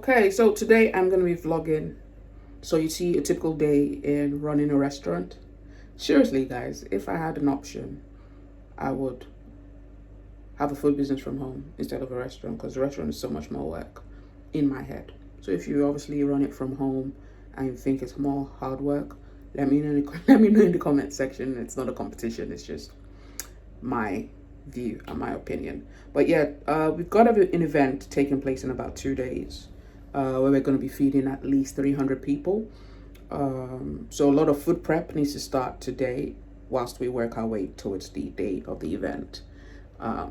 Okay, so today I'm going to be vlogging. So you see a typical day in running a restaurant. Seriously, guys, if I had an option, I would have a food business from home instead of a restaurant, because the restaurant is so much more work in my head. So if you obviously run it from home and you think it's more hard work, let me know in the comment section. It's not a competition, it's just my view and my opinion. But yeah, we've got an event taking place in about 2 days, where we're going to be feeding at least 300 people. So a lot of food prep needs to start today whilst we work our way towards the day of the event.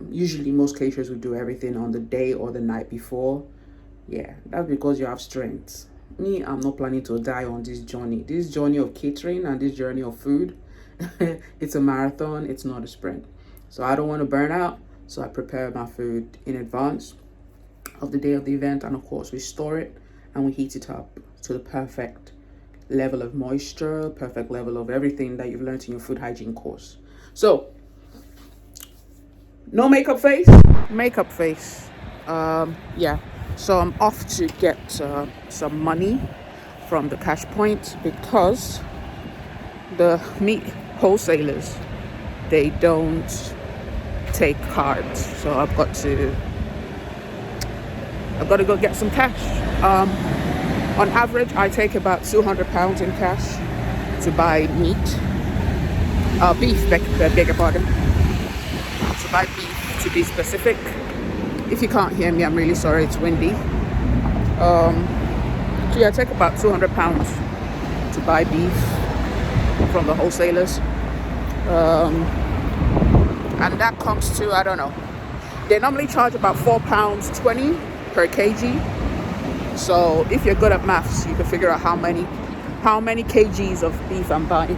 Usually most caterers will do everything on the day or the night before. Yeah, that's because you have strengths. Me, I'm not planning to die on this journey of catering and this journey of food. It's a marathon, it's not a sprint. So I don't want to burn out, so I prepare my food in advance of the day of the event, and of course we store it and we heat it up to the perfect level of moisture, perfect level of everything that you've learned in your food hygiene course. So no makeup face. Yeah, so I'm off to get some money from the cash point, because the meat wholesalers, they don't take cards, so I've got to go get some cash. On average, I take about £200 in cash to buy meat, beef, beg your pardon, to buy beef, to be specific. If you can't hear me, I'm really sorry, it's windy. So yeah, I take about £200 to buy beef from the wholesalers. And that comes to, I don't know, they normally charge about £4.20 per kg. So if you're good at maths, you can figure out how many kgs of beef I'm buying.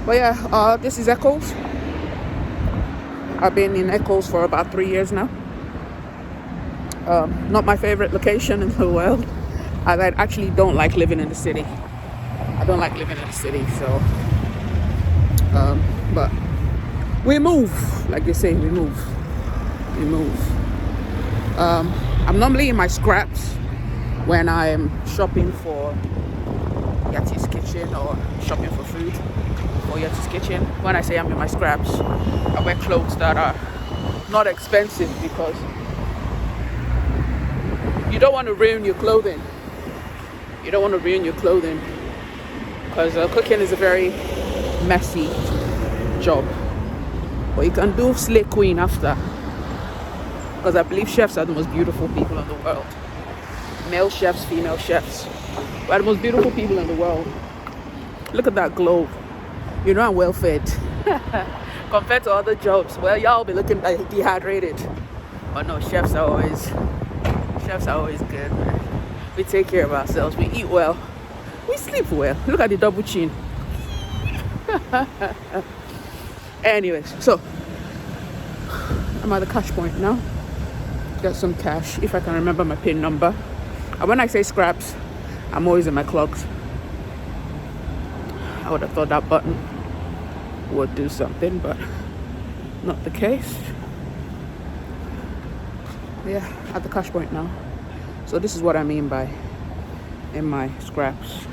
But yeah, this is Eccles. I've been in Eccles for about 3 years now. Not my favorite location in the world. I actually don't like living in the city. So but we move, like they say, we move. I'm normally in my scraps when I'm shopping for Yettis Kitchen or shopping for food for Yettis Kitchen. When I say I'm in my scraps, I wear clothes that are not expensive, because you don't want to ruin your clothing. Because cooking is a very messy job. But you can do slay queen after, because I believe chefs are the most beautiful people in the world. Male chefs, female chefs, we're the most beautiful people in the world. Look at that glow. You know I'm well fed. Compared to other jobs, well, y'all be looking like dehydrated. But no, chefs are always good, man. We take care of ourselves, we eat well, we sleep well. Look at the double chin. Anyways, so I'm at the cash point now. Get some cash, if I can remember my PIN number. And when I say scraps, I'm always in my clogs. I would have thought that button would do something, but not the case. Yeah, at the cash point now. So this is what I mean by in my scraps.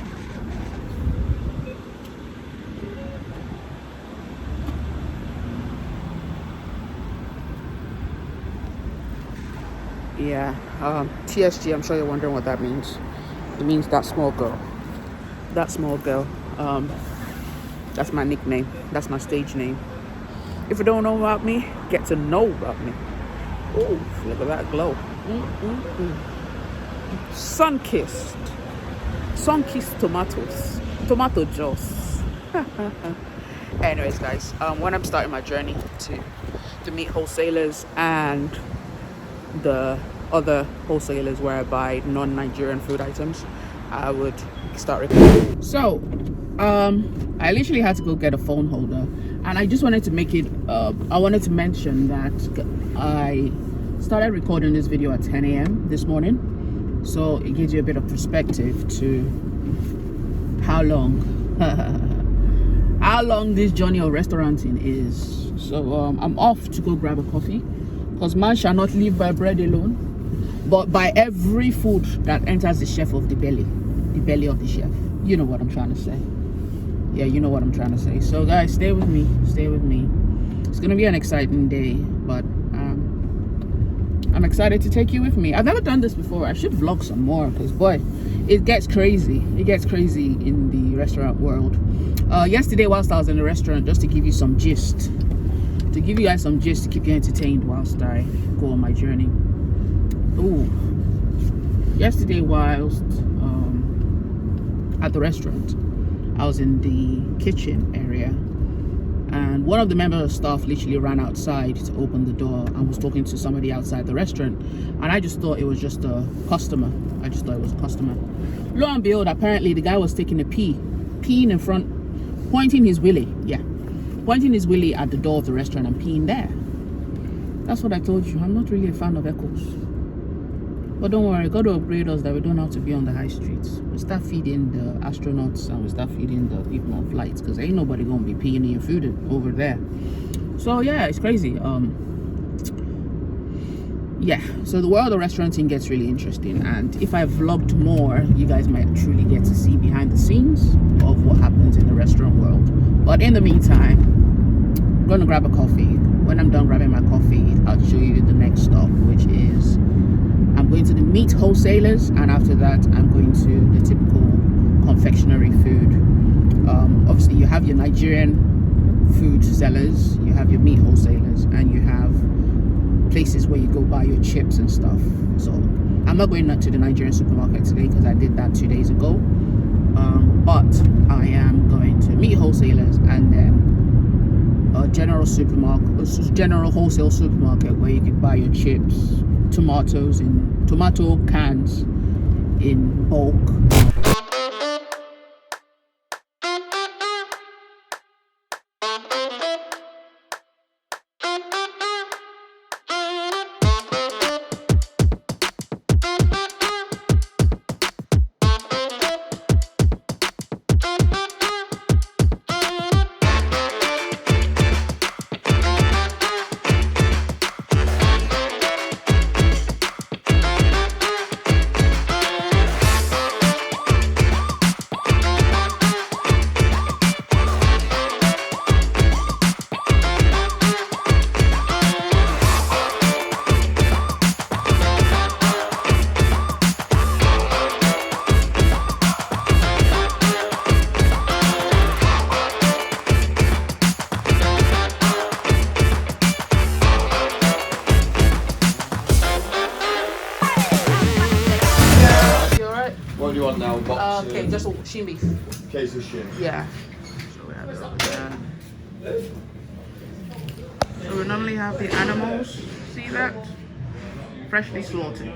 Yeah, TSG, I'm sure you're wondering what that means. It means that small girl. That's my nickname. That's my stage name. If you don't know about me, get to know about me. Oh, look at that glow. Sun-kissed tomatoes. Tomato juice. Anyways, guys, when I'm starting my journey to meet wholesalers and the other wholesalers where I buy non-Nigerian food items, I would start recording. So I literally had to go get a phone holder, and I just wanted to make it I wanted to mention that I started recording this video at 10 a.m. this morning, so it gives you a bit of perspective to how long this journey of restauranting is. So I'm off to go grab a coffee, because man shall not live by bread alone. But by every food that enters the chef of the belly of the chef. You know what I'm trying to say. Yeah, you know what I'm trying to say. So guys, stay with me. It's gonna be an exciting day, but I'm excited to take you with me. I've never done this before. I should vlog some more, because boy, it gets crazy in the restaurant world. Yesterday whilst I was in the restaurant, just to give you some gist, to give you guys some gist to keep you entertained whilst I go on my journey. Yesterday whilst at the restaurant, I was in the kitchen area, and one of the members of staff literally ran outside to open the door and was talking to somebody outside the restaurant, and I just thought it was just a customer. Lo and behold, apparently the guy was taking a peeing in front, pointing his willy at the door of the restaurant and peeing there. That's what I told you. I'm not really a fan of echoes, but don't worry, God will upgrade us that we don't have to be on the high streets. We start feeding the astronauts and we start feeding the people on flights, because ain't nobody gonna be peeing in your food over there. So yeah, it's crazy. Yeah, so the world of restauranting gets really interesting, and if I vlogged more, you guys might truly get to see behind the scenes of what happens in the restaurant world. But in the meantime, I'm gonna grab a coffee. When I'm done grabbing my coffee, I'll show you the next stop, which is I'm going to the meat wholesalers, and after that I'm going to the typical confectionery food. Obviously you have your Nigerian food sellers, you have your meat wholesalers, and you have places where you go buy your chips and stuff. So I'm not going to the Nigerian supermarket today because I did that 2 days ago, but I am going to meat wholesalers and then a general wholesale supermarket where you can buy your chips, tomatoes in tomato cans in bulk. What do you want now? Box, Okay, just shin beef. Case of shin. Yeah. So we have it over there. So we normally have the animals. See that? Freshly slaughtered.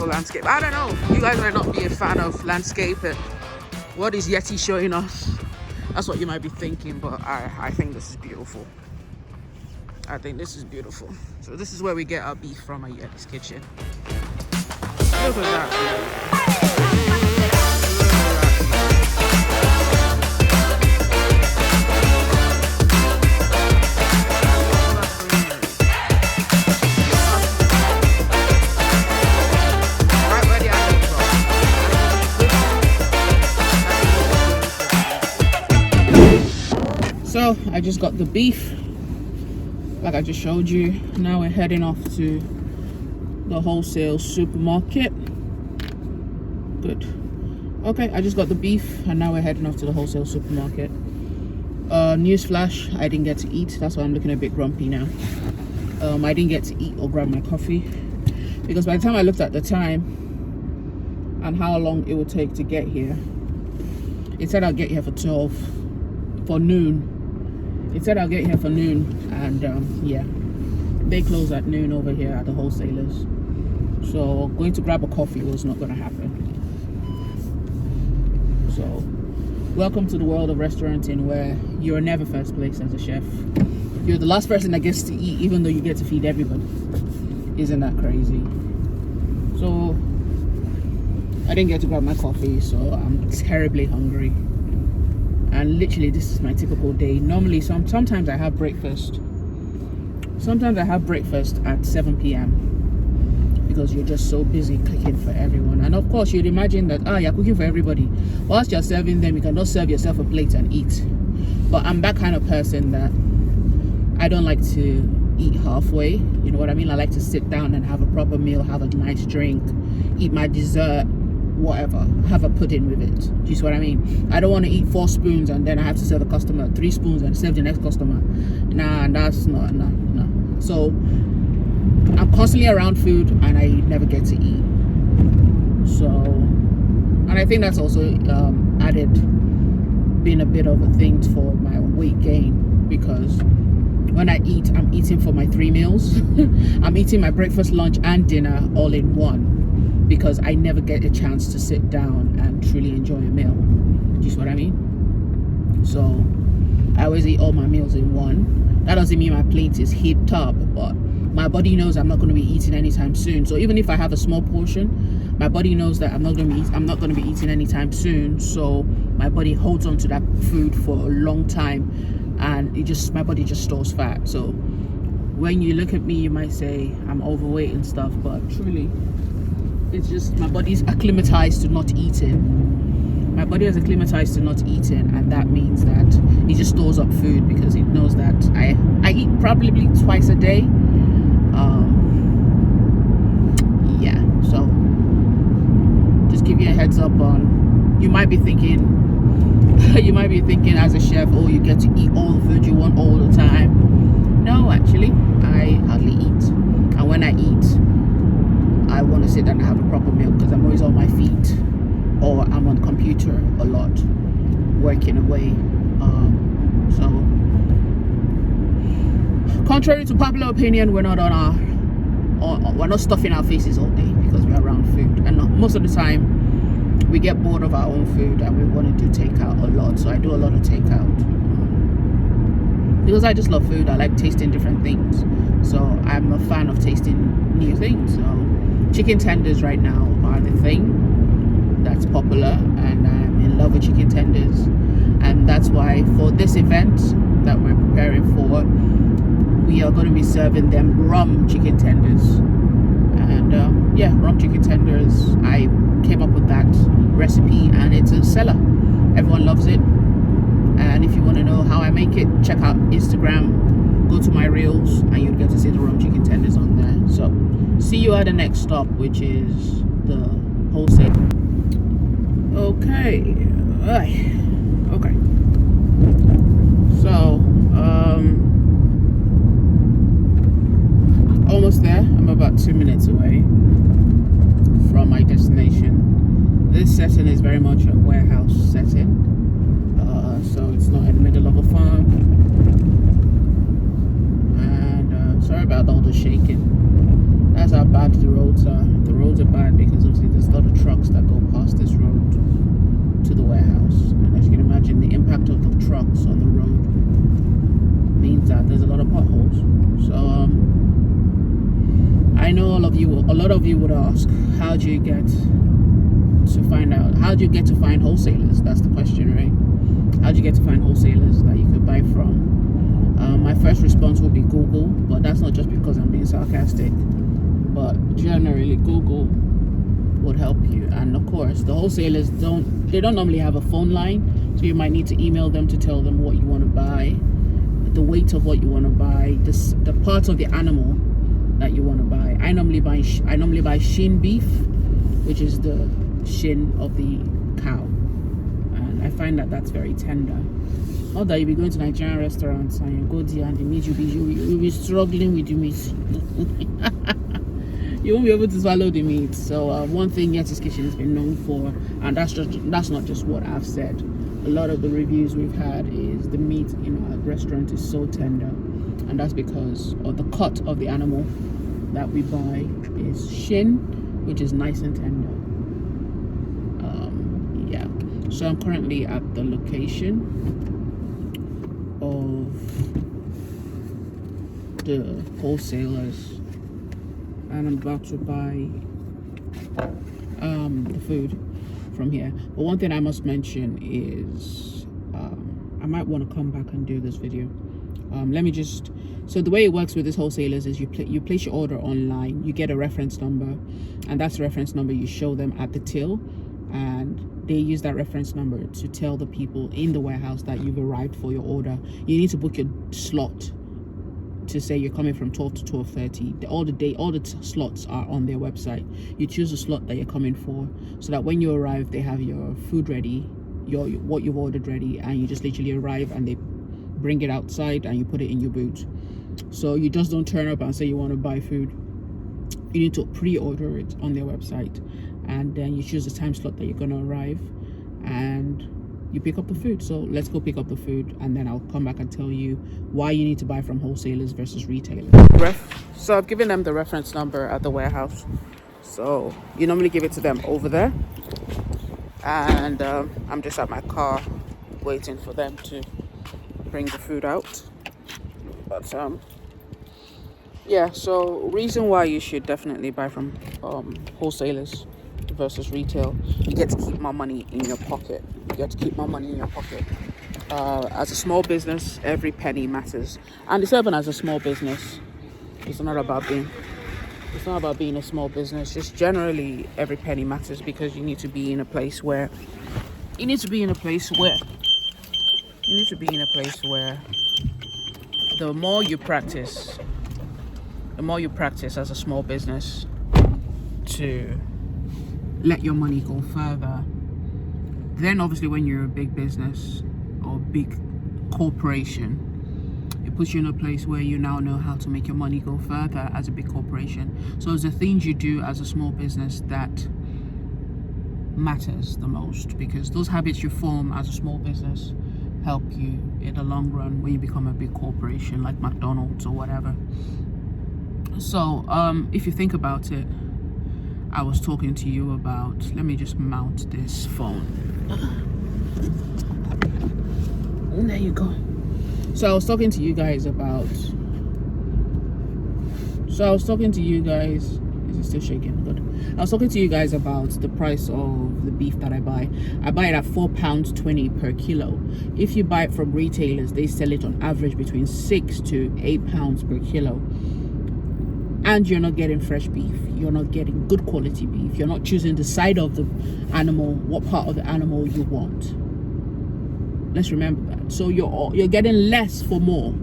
Landscape. I don't know, you guys might not be a fan of landscape and what is Yeti showing us. That's what you might be thinking, but I think this is beautiful. I think this is beautiful. So this is where we get our beef from at Yettis Kitchen. Look at that. So I just got the beef, like I just showed you. Now we're heading off to the wholesale supermarket. Good. Okay, I just got the beef and now we're heading off to the wholesale supermarket. Newsflash, I didn't get to eat. That's why I'm looking a bit grumpy now. I didn't get to eat or grab my coffee because by the time I looked at the time, and how long it will take to get here. It said I'll get here for noon. It said I'll get here for noon, and yeah, they close at noon over here at the Wholesalers. So going to grab a coffee was not going to happen. So welcome to the world of restauranting, where you're never first place as a chef. You're the last person that gets to eat, even though you get to feed everybody. Isn't that crazy? So I didn't get to grab my coffee, so I'm terribly hungry. And literally, this is my typical day. Normally, sometimes I have breakfast. Sometimes I have breakfast at 7 p.m. because you're just so busy cooking for everyone. And of course, you'd imagine that, you're cooking for everybody. Whilst you're serving them, you can just serve yourself a plate and eat. But I'm that kind of person that I don't like to eat halfway. You know what I mean? I like to sit down and have a proper meal, have a nice drink, eat my dessert, whatever, have a pudding with it. Do you see what I mean? I don't want to eat 4 spoons and then I have to serve a customer 3 spoons and serve the next customer. Nah, that's not, no. So I'm constantly around food and I never get to eat. So, and I think that's also added, been a bit of a thing for my weight gain, because when I eat, I'm eating for my 3 meals. I'm eating my breakfast, lunch and dinner all in one, because I never get a chance to sit down and truly enjoy a meal. Do you see what I mean? So I always eat all my meals in one. That doesn't mean my plate is heaped up, but my body knows I'm not going to be eating anytime soon. So even if I have a small portion, my body knows that I'm not going to be eating anytime soon. So my body holds on to that food for a long time, and my body just stores fat. So when you look at me, you might say I'm overweight and stuff, but truly, it's just my body's acclimatized to not eating. My body has acclimatized to not eating, and that means that it just stores up food because it knows that I eat probably twice a day. Yeah, so just give you a heads up on, you might be thinking as a chef, oh, you get to eat all the food you want all the time. No, actually, I hardly eat. And when I eat, I want to sit down and have a proper meal, because I'm always on my feet or I'm on the computer a lot, working away. So contrary to popular opinion, we're not we're not stuffing our faces all day because we're around food. And most of the time we get bored of our own food and we want to do takeout a lot. So I do a lot of takeout because I just love food. I like tasting different things. So I'm a fan of tasting new things. So chicken tenders right now are the thing that's popular, and I'm in love with chicken tenders. And that's why for this event that we're preparing for, we are going to be serving them rum chicken tenders. And yeah, rum chicken tenders, I came up with that recipe and it's a seller. Everyone loves it. And if you want to know how I make it, check out Instagram, go to my reels, and you'll get to see the rum chicken tenders on there. So see you at the next stop, which is the Wholesale. Okay. Okay. So almost there. I'm about 2 minutes away from my destination. This setting is very much a warehouse setting, so it's not in the middle of a farm. And sorry about all the shaking. That's how bad the roads are. The roads are bad because obviously there's a lot of trucks that go past this road to the warehouse, and as you can imagine, the impact of the trucks on the road means that there's a lot of potholes. So I know a lot of you would ask, how do you get to find wholesalers? That's the question, right? How do you get to find wholesalers that you could buy from? My first response will be Google, but that's not just because I'm being sarcastic, but generally Google would help you. And of course, the wholesalers don't normally have a phone line, so you might need to email them to tell them what you want to buy, the weight of what you want to buy, the parts of the animal that you want to buy. I normally buy shin beef, which is the shin of the cow, and I find that that's very tender. Not that you be going to Nigerian restaurants and you go there and the meat you'll be struggling with the meat. You won't be able to swallow the meat. So one thing Yettis Kitchen has been known for, and that's not just what I've said. A lot of the reviews we've had is the meat in our restaurant is so tender, and that's because of the cut of the animal that we buy is shin, which is nice and tender. Yeah. So I'm currently at the location of the Wholesalers, and I'm about to buy the food from here. But one thing I must mention is I might want to come back and do this video. So the way it works with this Wholesalers is you place your order online, you get a reference number, and that's the reference number you show them at the till, and they use that reference number to tell the people in the warehouse that you've arrived for your order. You need to book your slot to say you're coming from 12 to 12:30. All the slots are on their website. You choose a slot that you're coming for, so that when you arrive, they have your food ready, what you've ordered ready, and you just literally arrive and they bring it outside and you put it in your boot. So you just don't turn up and say you want to buy food. You need to pre-order it on their website, and then you choose the time slot that you're going to arrive, and you pick up the food. So let's go pick up the food, and then I'll come back and tell you why you need to buy from Wholesalers versus retailers. So I've given them the reference number at the warehouse. So you normally give it to them over there, and I'm just at my car waiting for them to bring the food out. But yeah, so reason why you should definitely buy from Wholesalers versus retail: you get to keep more money in your pocket. As a small business, every penny matters, and it's even as a small business. It's not about being a small business. Just generally, every penny matters, because you need to be in a place where the more you practice as a small business to let your money go further, then obviously when you're a big business or big corporation, it puts you in a place where you now know how to make your money go further as a big corporation. So it's the things you do as a small business that matters the most, because those habits you form as a small business help you in the long run when you become a big corporation like McDonald's or whatever. So if you think about it, I was talking to you about, let me just mount this phone. There you go. So I was talking to you guys about, is it still shaking? Good. I was talking to you guys about the price of the beef that I buy. I buy it at £4.20 per kilo. If you buy it from retailers, they sell it on average between £6 to £8 per kilo. And you're not getting fresh beef. You're not getting good quality beef. You're not choosing the side of the animal, what part of the animal you want. Let's remember that. So you're getting less for more.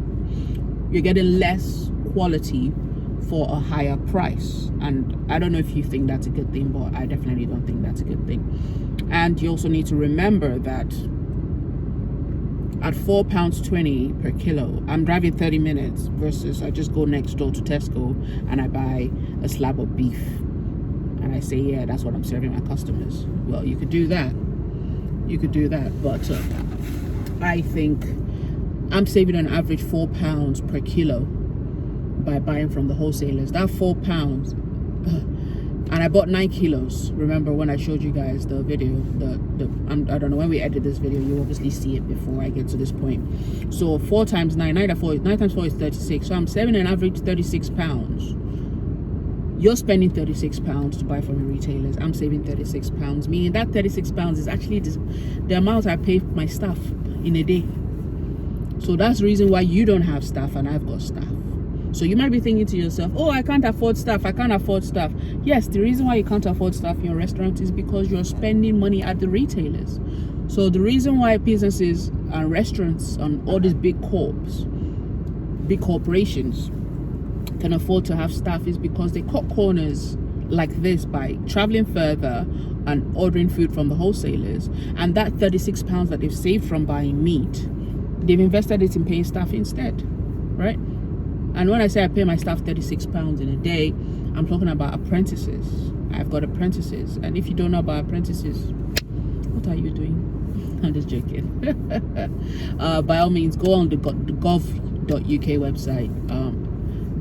You're getting less quality for a higher price. And I don't know if you think that's a good thing, but I definitely don't think that's a good thing. And you also need to remember that at £4.20 per kilo, I'm driving 30 minutes versus I just go next door to Tesco and I buy a slab of beef and I say, yeah, that's what I'm serving my customers. Well, you could do that, but I think I'm saving on average £4 per kilo by buying from the Wholesalers. That £4, and I bought 9 kilos. Remember when I showed you guys the video, I don't know, when we edit this video, you obviously see it before I get to this point. So 4 times 9 times 4 is 36. So I'm saving an average £36. You're spending £36 to buy from the retailers. I'm saving £36, meaning that £36 is actually the amount I pay my staff in a day. So that's the reason why you don't have staff and I've got staff. So you might be thinking to yourself, oh, I can't afford staff. Yes, the reason why you can't afford staff in your restaurant is because you're spending money at the retailers. So the reason why businesses and restaurants and all these big corporations can afford to have staff is because they cut corners like this by traveling further and ordering food from the Wholesalers. And that £36 that they've saved from buying meat, they've invested it in paying staff instead, right? And when I say I pay my staff £36 in a day, I'm talking about apprentices. I've got apprentices, and if you don't know about apprentices, what are you doing? I'm just joking. By all means, go on the gov.uk website.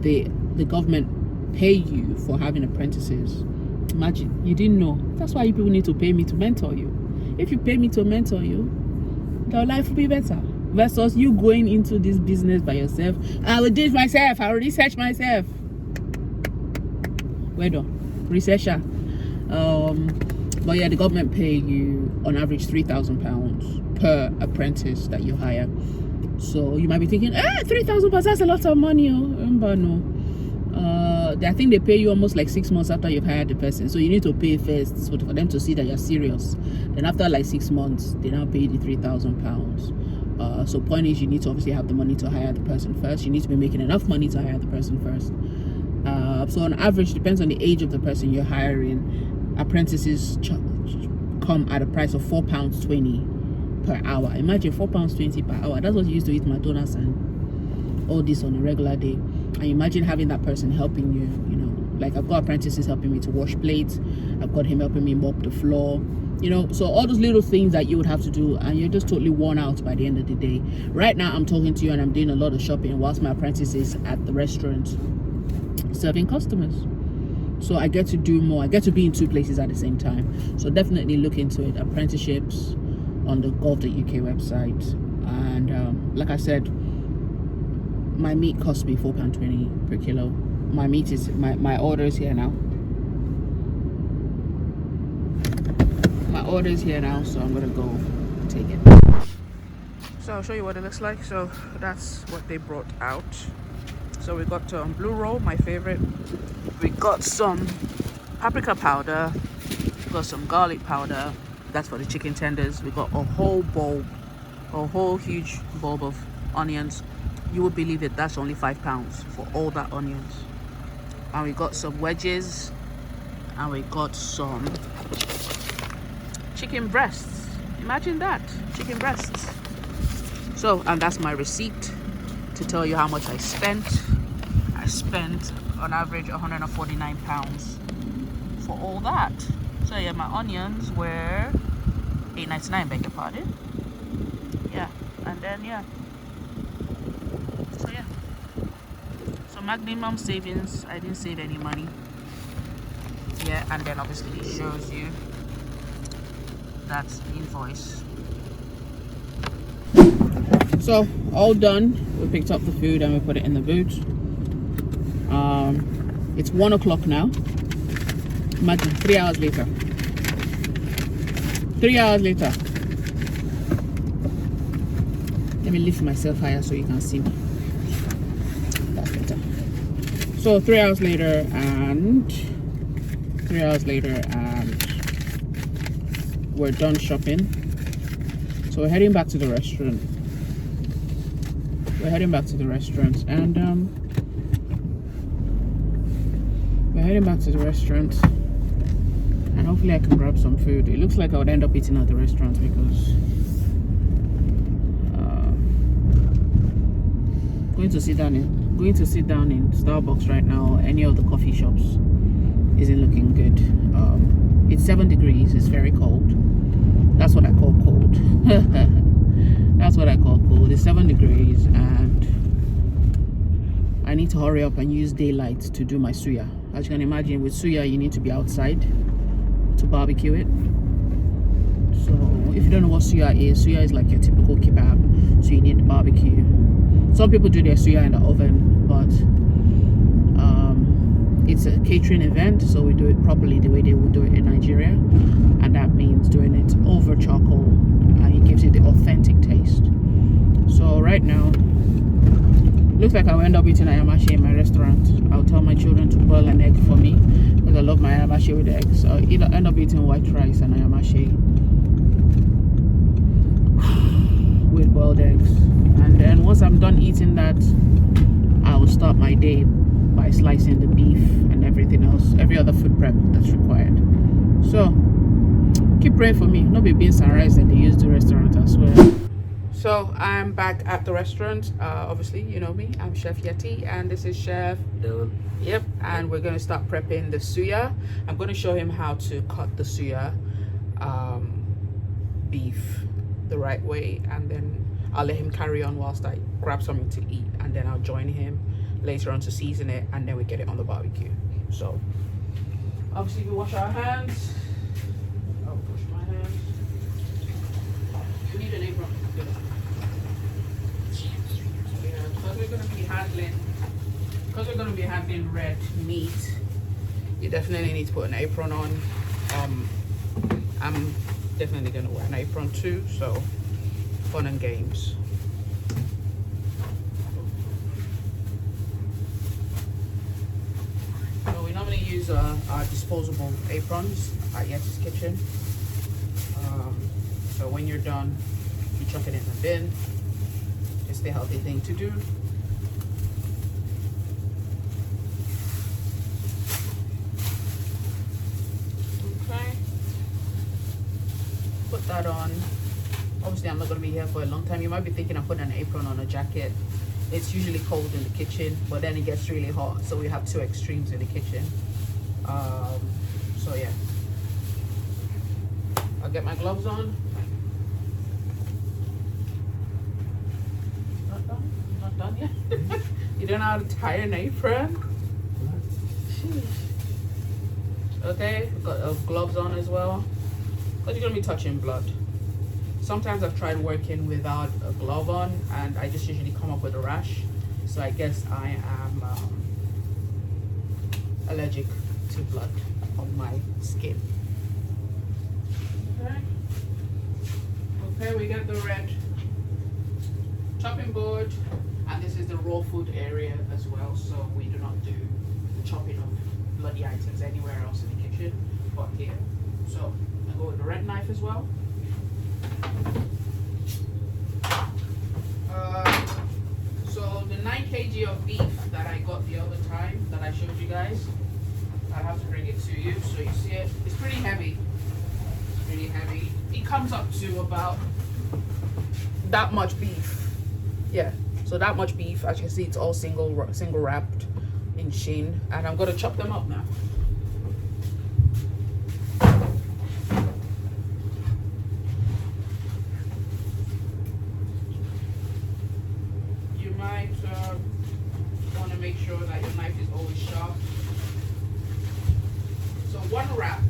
The government pay you for having apprentices. Imagine, you didn't know. That's why you people need to pay me to mentor you. If you pay me to mentor you, your life will be better. Versus you going into this business by yourself. I will do it myself. I will research myself. Well done, researcher. But yeah, the government pay you on average £3,000 per apprentice that you hire. So you might be thinking, £3,000, that's a lot of money. But no. I think they pay you almost like 6 months after you've hired the person. So you need to pay first for them to see that you're serious. Then after like 6 months, they now pay you the £3,000. So point is, you need to obviously have the money to hire the person first. You need to be making enough money to hire the person first. So on average, depends on the age of the person you're hiring. Apprentices come at a price of £4.20 per hour. Imagine £4.20 per hour. That's what you used to eat McDonald's and all this on a regular day. And imagine having that person helping you. You know, like I've got apprentices helping me to wash plates. I've got him helping me mop the floor. You know, so all those little things that you would have to do, and you're just totally worn out by the end of the day. Right now, I'm talking to you and I'm doing a lot of shopping whilst my apprentice is at the restaurant serving customers. So I get to do more. I get to be in 2 places at the same time. So definitely look into it. Apprenticeships on the gov.uk website. And like I said, my meat cost me £4.20 per kilo. My meat is my order is here now. My order is here now, so I'm gonna go take it. So I'll show you what it looks like. So that's what they brought out. So we got blue roll, my favorite. We got some paprika powder. We got some garlic powder. That's for the chicken tenders. We got a whole huge bulb of onions. You would believe it, that's only £5 for all that onions. And we got some wedges, and we got some chicken breasts. Imagine that, chicken breasts. So, and that's my receipt to tell you how much I spent. I spent on average £149 for all that. So yeah, my onions were £8.99, beg your pardon. Yeah, and then yeah. So yeah. So maximum savings, I didn't save any money. Yeah, and then obviously it shows you that invoice. So all done. We picked up the food and we put it in the boot. It's 1 o'clock now. Imagine 3 hours later. 3 hours later. Let me lift myself higher so you can see me. That's better. So 3 hours later and we're done shopping. So we're heading back to the restaurant. And hopefully I can grab some food. It looks like I would end up eating at the restaurant because going to sit down in Starbucks right now. Any of the coffee shops isn't looking good. It's 7 degrees. It's very cold. That's what I call cold. That's what I call cold. It's 7 degrees and I need to hurry up and use daylight to do my suya. As you can imagine, with suya you need to be outside to barbecue it. So if you don't know what suya is like your typical kebab. So you need barbecue. Some people do their suya in the oven, but it's a catering event, so we do it properly the way they would do it in Nigeria, and that means doing it over charcoal, and it gives it the authentic taste. So right now, looks like I will end up eating ayamashi in my restaurant. I'll tell my children to boil an egg for me because I love my ayamashi with eggs. So I'll either end up eating white rice and ayamashi with boiled eggs, and then once I'm done eating that, I will start my day by slicing the beef and everything else, every other food prep that's required. So keep praying for me. Not be beans and rice that they use the restaurant as well. So I'm back at the restaurant. Obviously, you know me. I'm Chef Yetti, and this is Chef. Yep. And we're gonna start prepping the suya. I'm gonna show him how to cut the suya beef the right way, and then I'll let him carry on whilst I grab something to eat, and then I'll join him later on to season it, and then we get it on the barbecue. So obviously we wash our hands. I'll wash my hands. You need an apron. Because we're gonna be handling red meat, you definitely need to put an apron on. I'm definitely gonna wear an apron too, so fun and games. So we normally use our disposable aprons at Yettis Kitchen. So when you're done, you chuck it in the bin. It's the healthy thing to do. Okay. Put that on. Obviously, I'm not going to be here for a long time. You might be thinking I'm putting an apron on a jacket. It's usually cold in the kitchen, but then it gets really hot. So we have two extremes in the kitchen. So yeah. I'll get my gloves on. Not done yet. You don't know how to tie an apron? Okay, got gloves on as well. But you're gonna be touching blood. Sometimes I've tried working without a glove on, and I just usually come up with a rash. So I guess I am allergic to blood on my skin. Okay. Okay, we got the red chopping board, and this is the raw food area as well, so we do not do the chopping of bloody items anywhere else in the kitchen but here. So I go with the red knife as well. So the 9 kg of beef that I got the other time that I showed you guys, I have to bring it to you so you see it. It's pretty heavy. It's really heavy. It comes up to about that much beef. Yeah, so that much beef. As you can see, it's all single wrapped in shin, and I'm gonna chop them up now. You might want to make sure that your knife is always sharp. So one wrap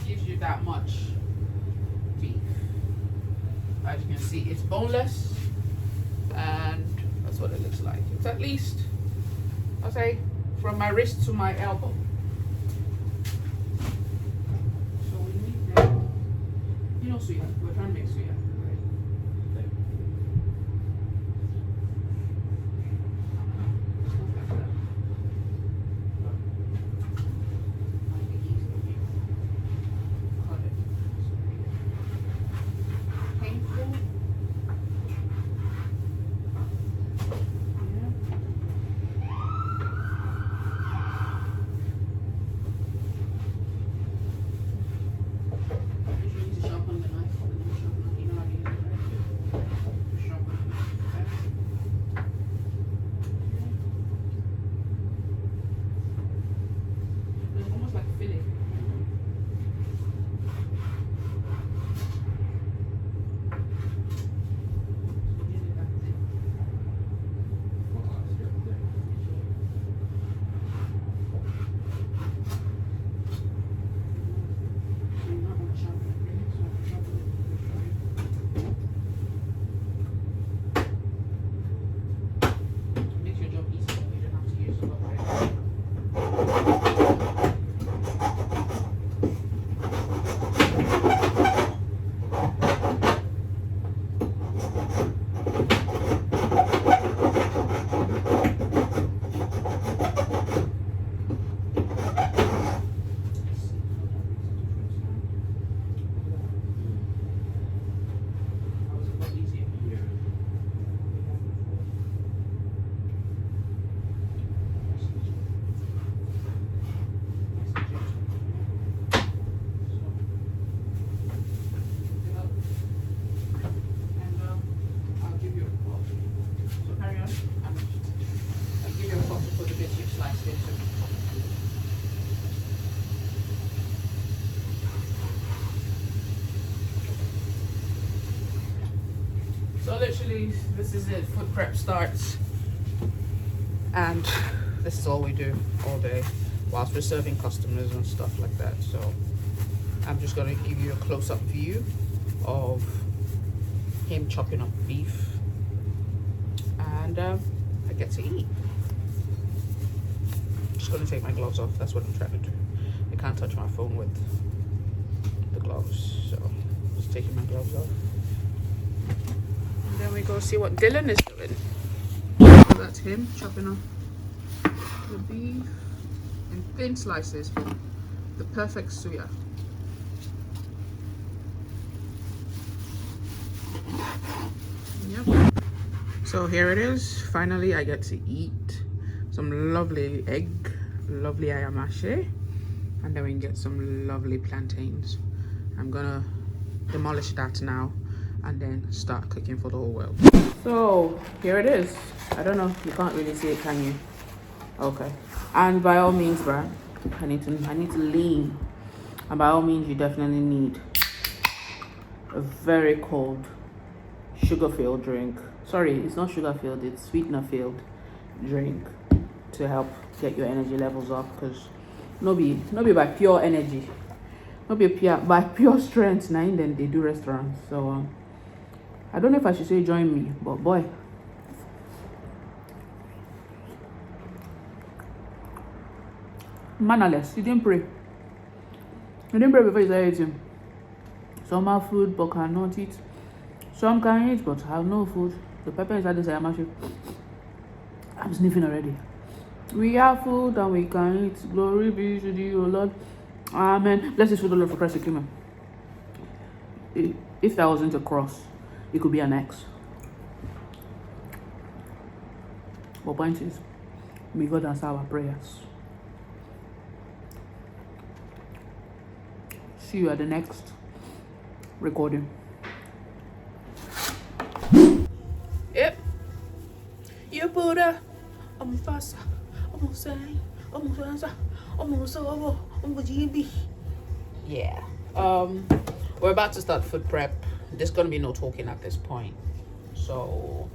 gives you that much beef. As you can see, it's boneless, and that's what it looks like. It's at least, I'll say, from my wrist to my elbow. So we need that. You know suya, we're trying to make suya, right? So literally, this is it. Food prep starts, and this is all we do all day whilst we're serving customers and stuff like that. So I'm just gonna give you a close-up view of him chopping up beef, and I get to eat. I'm just gonna take my gloves off. That's what I'm trying to do. I can't touch my phone with the gloves, so just taking my gloves off. And then we go see what Dylan is doing. So that's him chopping up the beef in thin slices for the perfect suya. Yep. So here it is. Finally, I get to eat some lovely egg, lovely ayamashi, and then we can get some lovely plantains. I'm gonna demolish that now and then start cooking for the whole world. So here it is. I don't know, you can't really see it, can you? Okay. And by all means, bruh, I need to lean. And by all means, you definitely need a very cold sugar-filled drink. Sorry, it's not sugar-filled, it's sweetener-filled drink to help get your energy levels up, because no be by pure energy, no be pure by pure strength. Now then they do restaurants. So I don't know if I should say join me, but boy, mannerless. You didn't pray. You didn't pray before you started eating. Some have food but cannot eat. Some can eat but have no food. The pepper inside this ayamashi. I'm sniffing already. We have food and we can eat. Glory be to thee, O Lord. Amen. Bless this food, O Lord, for Christ's sake. If that wasn't a cross, it could be an X. But point is, may God answer our prayers. See you at the next recording. Yep. You put a fast. Yeah. We're about to start food prep. There's gonna be no talking at this point, so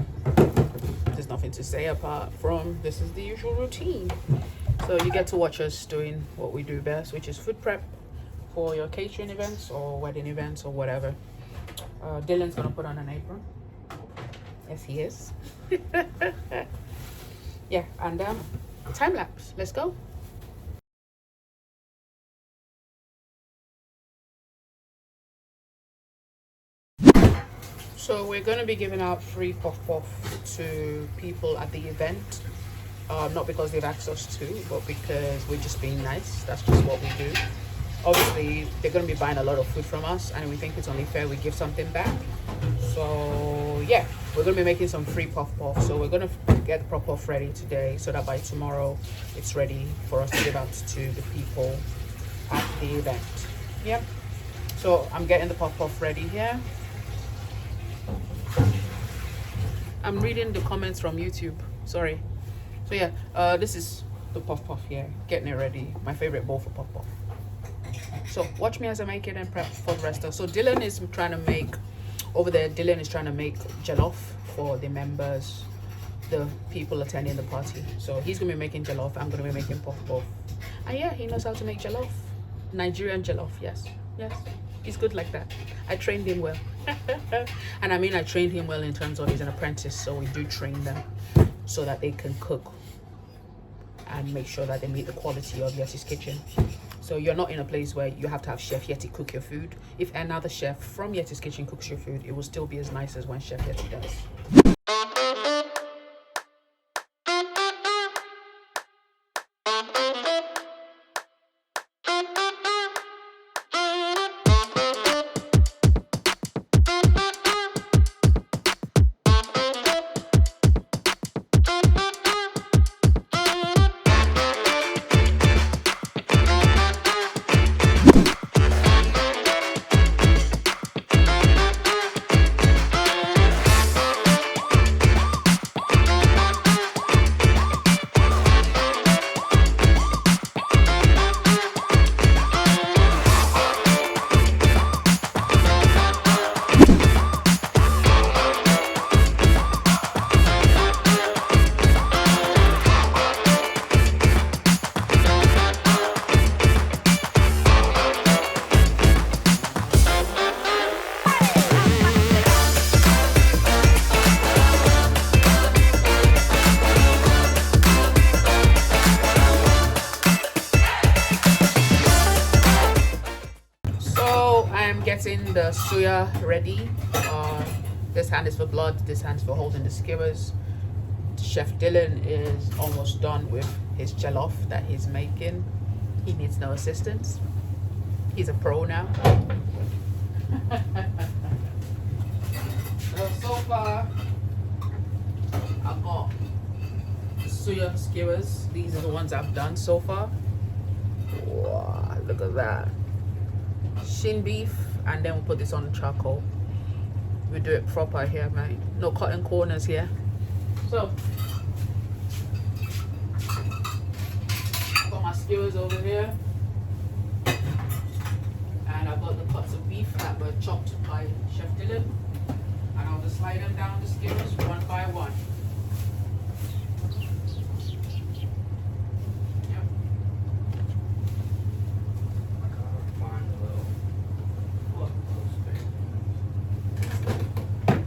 there's nothing to say apart from this is the usual routine. So you get to watch us doing what we do best, which is food prep for your catering events or wedding events or whatever. Dylan's gonna put on an apron. Yes, he is. Yeah, and time lapse. Let's go. So we're going to be giving out free puff-puff to people at the event. Not because they've asked us to, but because we're just being nice. That's just what we do. Obviously, they're going to be buying a lot of food from us, and we think it's only fair we give something back. So yeah, we're going to be making some free puff-puff. So we're going to get the puff-puff ready today so that by tomorrow it's ready for us to give out to the people at the event. Yep. So I'm getting the puff-puff ready here. I'm reading the comments from YouTube. Sorry. So yeah, this is the puff-puff here. Getting it ready. My favorite bowl for puff-puff. So watch me as I make it and prep for the rest of. So Dylan is trying to make over there. Dylan is trying to make jollof for the members, the people attending the party. So he's gonna be making jollof. I'm gonna be making puff-puff. And yeah, he knows how to make jollof. Nigerian jollof. Yes, yes. He's good like that. I trained him well. And I mean, I trained him well in terms of he's an apprentice, so we do train them so that they can cook and make sure that they meet the quality of Yettis Kitchen. So you're not in a place where you have to have Chef Yetti cook your food. If another chef from Yettis Kitchen cooks your food, it will still be as nice as when Chef Yetti does. getting the suya ready. This hand is for blood, this hand is for holding the skewers. Chef Dylan is almost done with his jollof that he's making. He needs no assistance. He's a pro now. So far, I've got the suya skewers. These are the ones I've done so far. Wow, look at that. Shin beef, and then we'll put this on the charcoal. We do it proper here, man. No cutting corners here. So, I've got my skewers over here. And I've got the cuts of beef that were chopped by Chef Dylan. And I'll just slide them down the skewers one by one.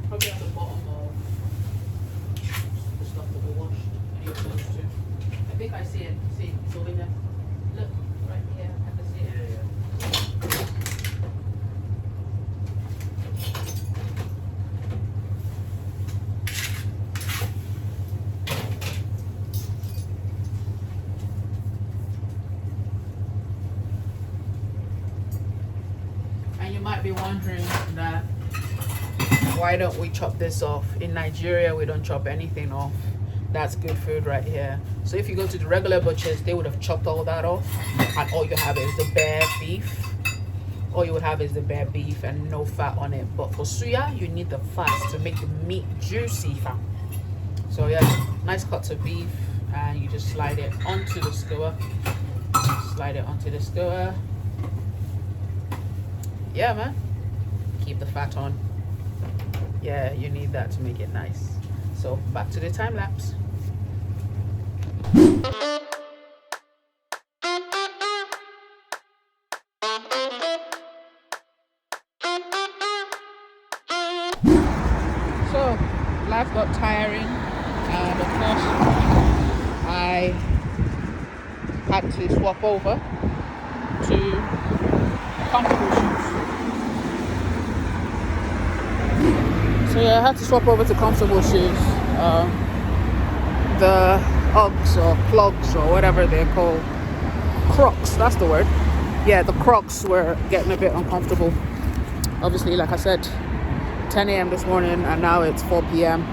Probably at the bottom of the stuff that we washed. Any of those two. I think I see it. See, it's over there. Look, right here. I can see it. And you might be wondering that why don't we chop this off? In Nigeria, we don't chop anything off. That's good food right here. So if you go to the regular butchers, they would have chopped all that off, and all you have is the bare beef. All you would have is the bare beef and no fat on it. But for suya, you need the fat to make the meat juicy, fam. So yeah, nice cuts of beef, and you just slide it onto the skewer. Slide it onto the skewer. Yeah, man. Keep the fat on. Yeah, you need that to make it nice. So back to the time lapse. So life got tiring, and of course I had to swap over to comfortable shoes. So yeah, I had to swap over to comfortable shoes. The Uggs or clogs or whatever they're called. Crocs, that's the word. Yeah, the Crocs were getting a bit uncomfortable. Obviously, like I said, 10 a.m. this morning, and now it's 4 p.m.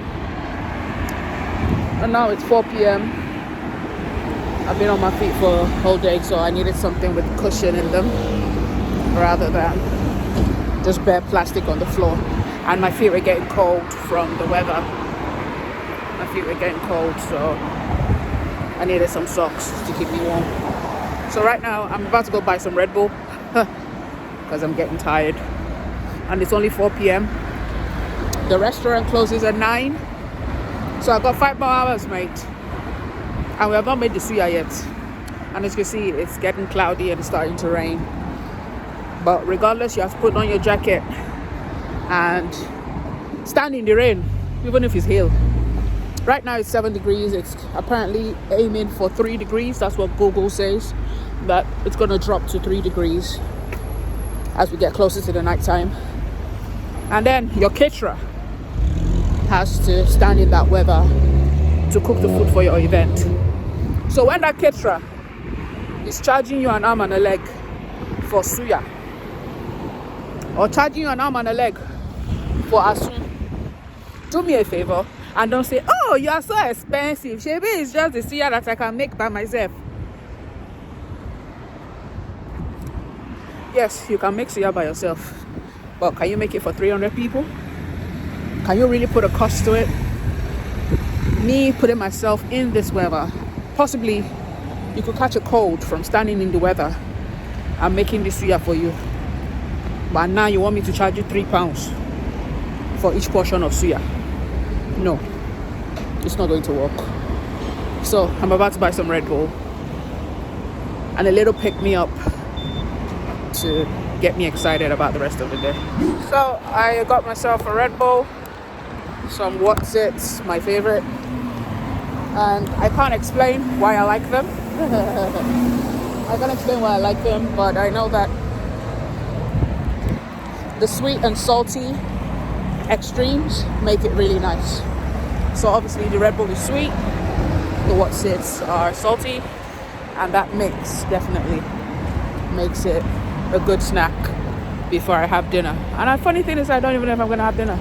I've been on my feet for a whole day, so I needed something with cushion in them rather than just bare plastic on the floor. And my feet were getting cold from the weather. My feet were getting cold, so I needed some socks to keep me warm. So right now, I'm about to go buy some Red Bull because I'm getting tired. And it's only 4 p.m. The restaurant closes at 9. So I've got 5 more hours, mate. And we have not made the suya yet. And as you can see, it's getting cloudy and it's starting to rain. But regardless, you have to put on your jacket and stand in the rain, even if it's hail. Right now it's 7 degrees. It's apparently aiming for 3 degrees. That's what Google says, that it's going to drop to 3 degrees as we get closer to the night time. And then your caterer has to stand in that weather to cook the food for your event. So when that caterer is charging you an arm and a leg for suya, or charging you an arm and a leg for asu, do me a favor and don't say, oh, you are so expensive. Maybe it's just the suya that I can make by myself. Yes, you can make suya by yourself, but can you make it for 300 people? Can you really put a cost to it? Me putting myself in this weather, possibly you could catch a cold from standing in the weather and making this suya for you. But now you want me to charge you £3 for each portion of suya? No, it's not going to work. So I'm about to buy some Red Bull and a little pick me up to get me excited about the rest of the day. So I got myself a Red Bull, some What's It's, my favorite, and I can't explain why I like them. I can't explain why I like them, but I know that the sweet and salty extremes make it really nice. So obviously the Red Bull is sweet, the Wotsits are salty, and that mix definitely makes it a good snack before I have dinner. And the funny thing is, I don't even know if I'm gonna have dinner.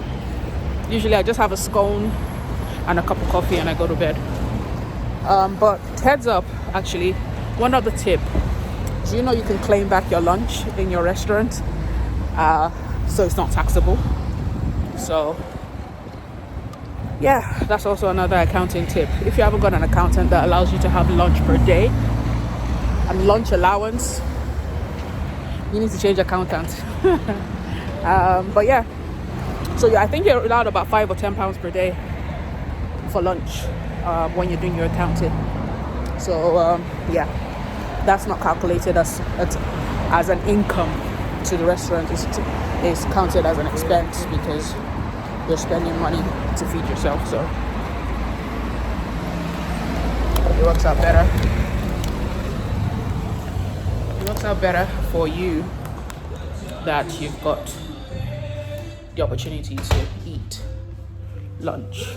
Usually I just have a scone and a cup of coffee and I go to bed. But heads up, actually, one other tip. Do you know you can claim back your lunch in your restaurant? So it's not taxable. So yeah, that's also another accounting tip. If you haven't got an accountant that allows you to have lunch per day and lunch allowance, you need to change accountant. But yeah, so yeah, I think you're allowed about £5 or £10 per day for lunch when you're doing your accounting. So yeah, that's not calculated as an income to the restaurant. It's counted as an expense because you're spending money to feed yourself. So it works out better. It works out better for you that you've got the opportunity to eat lunch.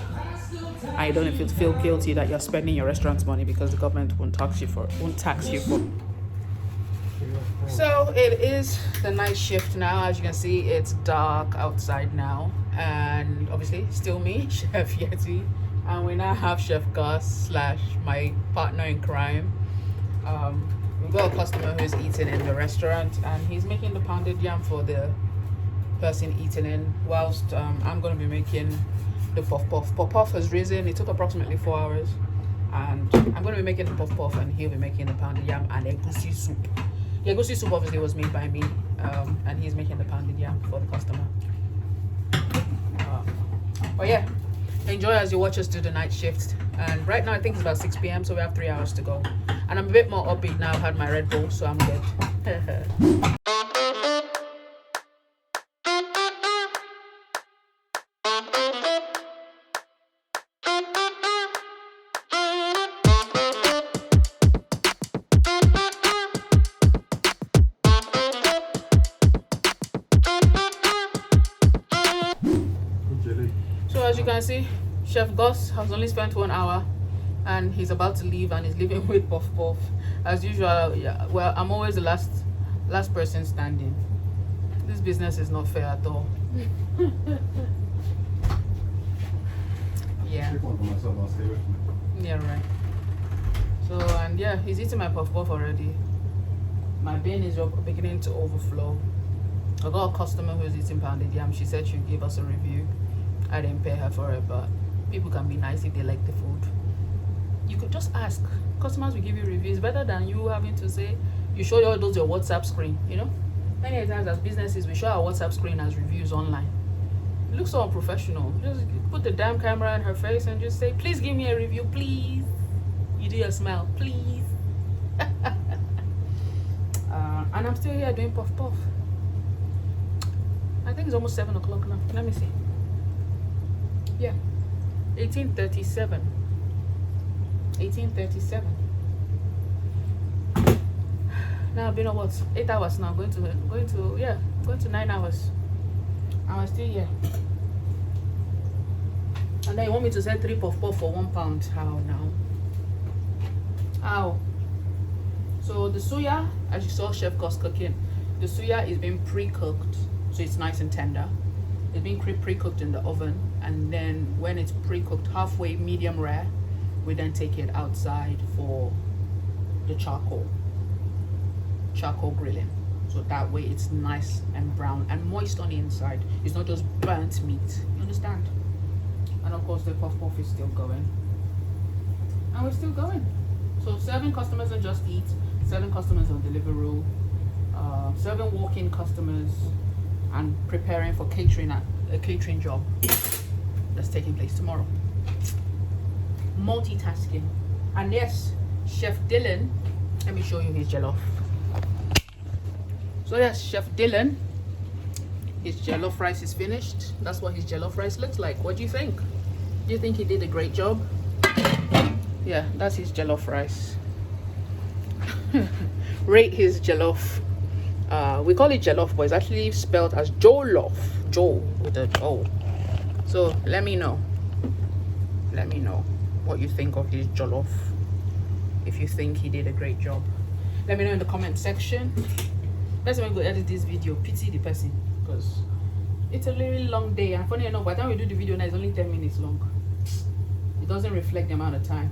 I don't feel guilty that you're spending your restaurant's money because the government won't tax you for. So it is the night shift now. As you can see, it's dark outside now, and obviously still me, Chef Yetti, and we now have Chef Gus / my partner in crime. We've got a customer who's eating in the restaurant, and he's making the pounded yam for the person eating in, whilst I'm going to be making the puff puff. Puff puff has risen. It took approximately 4 hours, and I'm going to be making the puff puff, and he'll be making the pounded yam and egusi soup. The egusi soup obviously was made by me, and he's making the pounded yam for the customer. But yeah, enjoy as you watch us do the night shift. And right now I think it's about 6 p.m, so we have 3 hours to go. And I'm a bit more upbeat now. I've had my Red Bull, so I'm good. So as you can see, Chef Gus has only spent 1 hour and he's about to leave, and he's leaving with puff puff. As usual, yeah, well, I'm always the last person standing. This business is not fair at all. Yeah. Yeah, right. So, and yeah, he's eating my puff puff already. My bin is beginning to overflow. I got a customer who's eating pounded yam. She said she'd give us a review. I didn't pay her for it, but people can be nice if they like the food. You could just ask. Customers will give you reviews better than you having to say, you show all those your WhatsApp screen, you know? Many times as businesses, we show our WhatsApp screen as reviews online. It looks so unprofessional. Just put the damn camera in her face and just say, please give me a review, please. You do your smile, please. And I'm still here doing puff puff. I think it's almost 7 o'clock now. Let me see. Yeah, 18:37. 18:37. Now I've been on what, 8 hours now. Going to 9 hours. And I'm still here. And then you want me to sell 3 puff puff for £1? How now? How? So the suya, as you saw Chef Gus cooking, the suya is being pre-cooked, so it's nice and tender. It's being pre-cooked in the oven, and then when it's pre-cooked halfway medium rare, we then take it outside for the charcoal grilling, so that way it's nice and brown and moist on the inside. It's not just burnt meat, you understand? And of course the puff puff is still going, and we're still going. So 7 customers on Just Eat, 7 customers on Deliveroo, 7 walk-in customers, and preparing for a catering job that's taking place tomorrow. Multitasking. And yes, Chef Dylan, let me show you his jollof. So yes, Chef Dylan, his jollof rice is finished. That's what his jollof rice looks like. What do you think? Do you think he did a great job? Yeah, that's his jollof rice. Rate his jollof. We call it jollof, but it's actually spelled as jollof. Joe with a O. So let me know what you think of his jollof. If you think he did a great job, let me know in the comment section. Let's go edit this video. Pity the person, because it's a really long day, and funny enough, by the time we do the video now, it's only 10 minutes long. It doesn't reflect the amount of time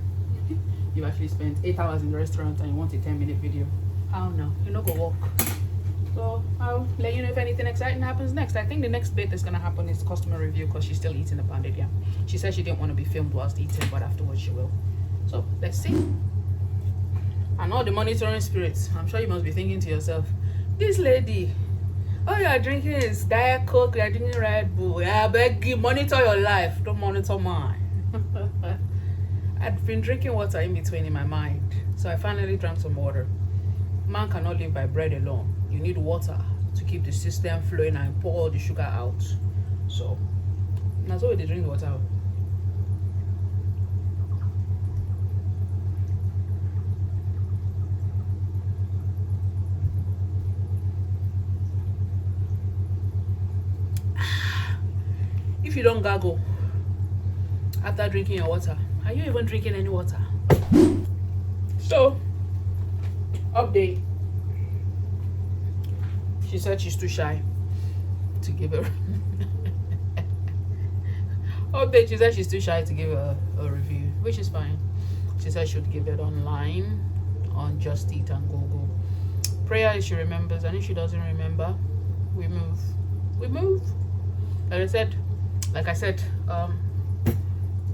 you've actually spent 8 hours in the restaurant and you want a 10-minute video. I don't know, you're not gonna walk. So I'll let you know if anything exciting happens next. I think the next bit that's gonna happen is customer review, because she's still eating the pounded yam. She said she didn't want to be filmed whilst eating, but afterwards she will. So let's see. And all the monitoring spirits, I'm sure you must be thinking to yourself, this lady, all you're drinking is Diet Coke, you're drinking Red Bull. Yeah, I beg you, monitor your life, don't monitor mine. I'd been drinking water in between in my mind, so I finally drank some water. Man cannot live by bread alone. You need water to keep the system flowing and pour all the sugar out. So that's why they drink water. If you don't gargle after drinking your water, are you even drinking any water? So, update. She said she's too shy to give her update. She said she's too shy to give a review, which is fine. She said she would give it online on Just Eat and Google. Prayer if she remembers, and if she doesn't remember, we move. Like I said,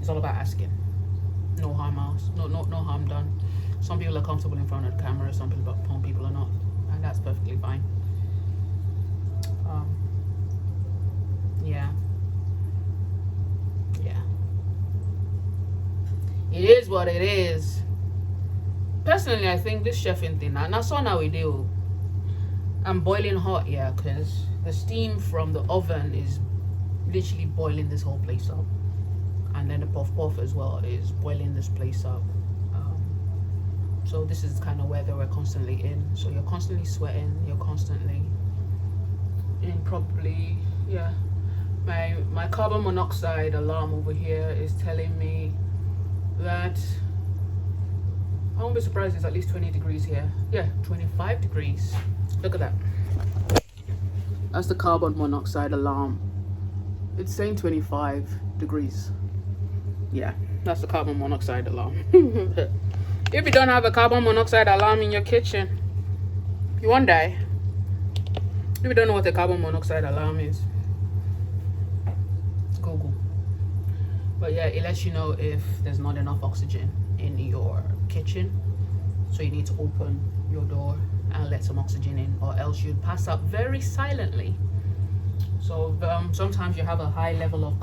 it's all about asking. No harm asked, no harm done. Some people are comfortable in front of the camera, some people are not, and that's perfectly fine. Yeah, it is what it is. Personally, I think this chefing thing, and that's all now we do. I'm boiling hot, yeah, because the steam from the oven is literally boiling this whole place up, and then the puff as well is boiling this place up. So this is the kind of weather we're constantly in. So you're constantly sweating, you're constantly in, probably, yeah. My carbon monoxide alarm over here is telling me that I won't be surprised it's at least 20 degrees here. Yeah, 25 degrees. Look at that. That's the carbon monoxide alarm. It's saying 25 degrees. Yeah, that's the carbon monoxide alarm. If you don't have a carbon monoxide alarm in your kitchen, you won't die. If you don't know what a carbon monoxide alarm is, Google. But yeah, it lets you know if there's not enough oxygen in your kitchen, so you need to open your door and let some oxygen in, or else you'd pass out very silently. So sometimes you have a high level of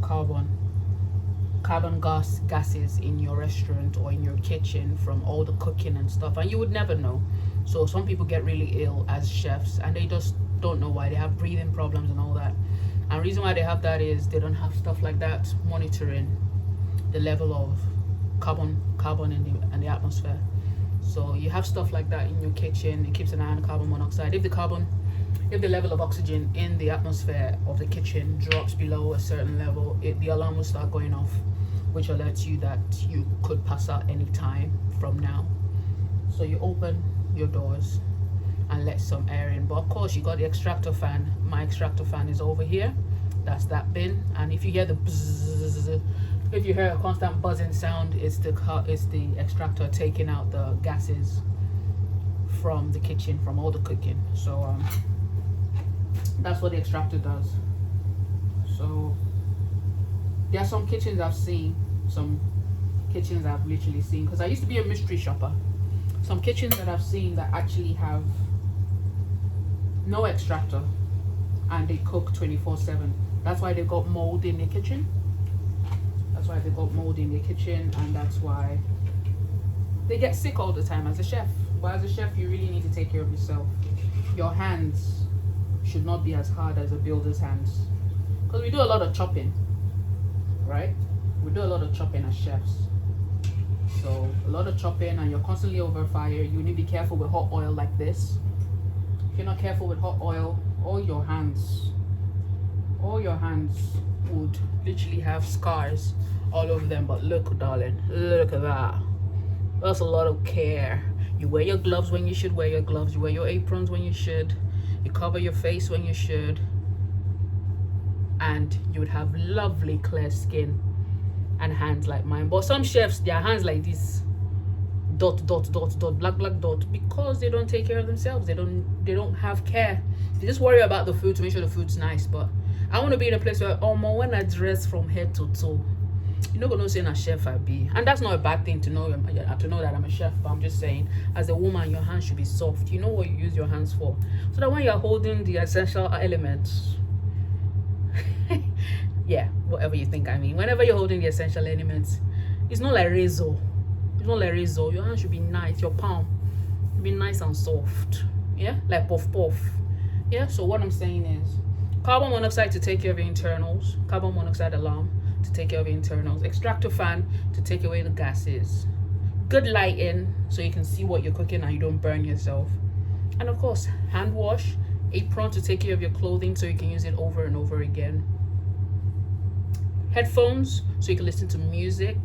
carbon gases in your restaurant or in your kitchen from all the cooking and stuff, and you would never know. So some people get really ill as chefs and they just don't know why. They have breathing problems and all that, and the reason why they have that is they don't have stuff like that monitoring the level of carbon in the atmosphere. So you have stuff like that in your kitchen. It keeps an eye on the carbon monoxide. If the level of oxygen in the atmosphere of the kitchen drops below a certain level, the alarm will start going off, which alerts you that you could pass out any time from now. So you open your doors and let some air in. But of course, you got the extractor fan. My extractor fan is over here. That's that bin. And if you hear the bzzz, if you hear a constant buzzing sound, it's the extractor taking out the gases from the kitchen, from all the cooking. So that's what the extractor does. So there are some kitchens I've seen, some kitchens I've literally seen, because I used to be a mystery shopper. Some kitchens that I've seen that actually have no extractor and they cook 24/7. That's why they got mold in the kitchen. And that's why they get sick all the time as a chef. But as a chef, you really need to take care of yourself. Your hands should not be as hard as a builder's hands, because we do a lot of chopping, right? We do a lot of chopping as chefs. So a lot of chopping, and you're constantly over fire. You need to be careful with hot oil like this. if you're not careful with hot oil, all your hands would literally have scars all over them. But look, darling, look at that. That's a lot of care. You wear your gloves when you should wear your gloves. You wear your aprons when you should. You cover your face when you should. And you would have lovely clear skin and hands like mine. But some chefs, their hands like this, dot, dot, dot, dot, black, black dot, because they don't take care of themselves. They don't have care. They just worry about the food to make sure the food's nice. But I want to be in a place where, when I dress from head to toe, you're not gonna say a chef I be. And that's not a bad thing to know that I'm a chef, but I'm just saying, as a woman, your hands should be soft. You know what you use your hands for, so that when you're holding the essential elements, yeah, whatever you think I mean, whenever you're holding the essential elements, it's not like razor. Your hand should be nice. Your palm should be nice and soft. Yeah, like puff puff. Yeah. So what I'm saying is, carbon monoxide to take care of your internals. Carbon monoxide alarm to take care of your internals. Extractor fan to take away the gases. Good lighting so you can see what you're cooking and you don't burn yourself. And of course, hand wash. Apron to take care of your clothing so you can use it over and over again. Headphones so you can listen to music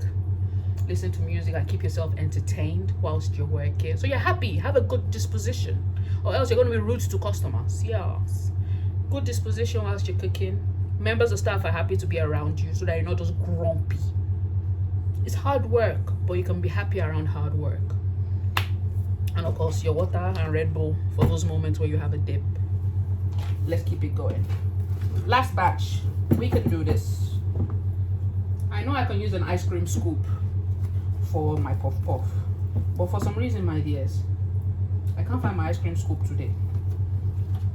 and keep yourself entertained whilst you're working, so you're happy, have a good disposition, or else you're going to be rude to customers. Yes, good disposition whilst you're cooking. Members of staff are happy to be around you so that you're not just grumpy. It's hard work, but you can be happy around hard work. And of course, your water and Red Bull for those moments where you have a dip. Let's keep it going. Last batch, we can do this. I know I can use an ice cream scoop for my puff puff, but for some reason, my dears, I can't find my ice cream scoop today.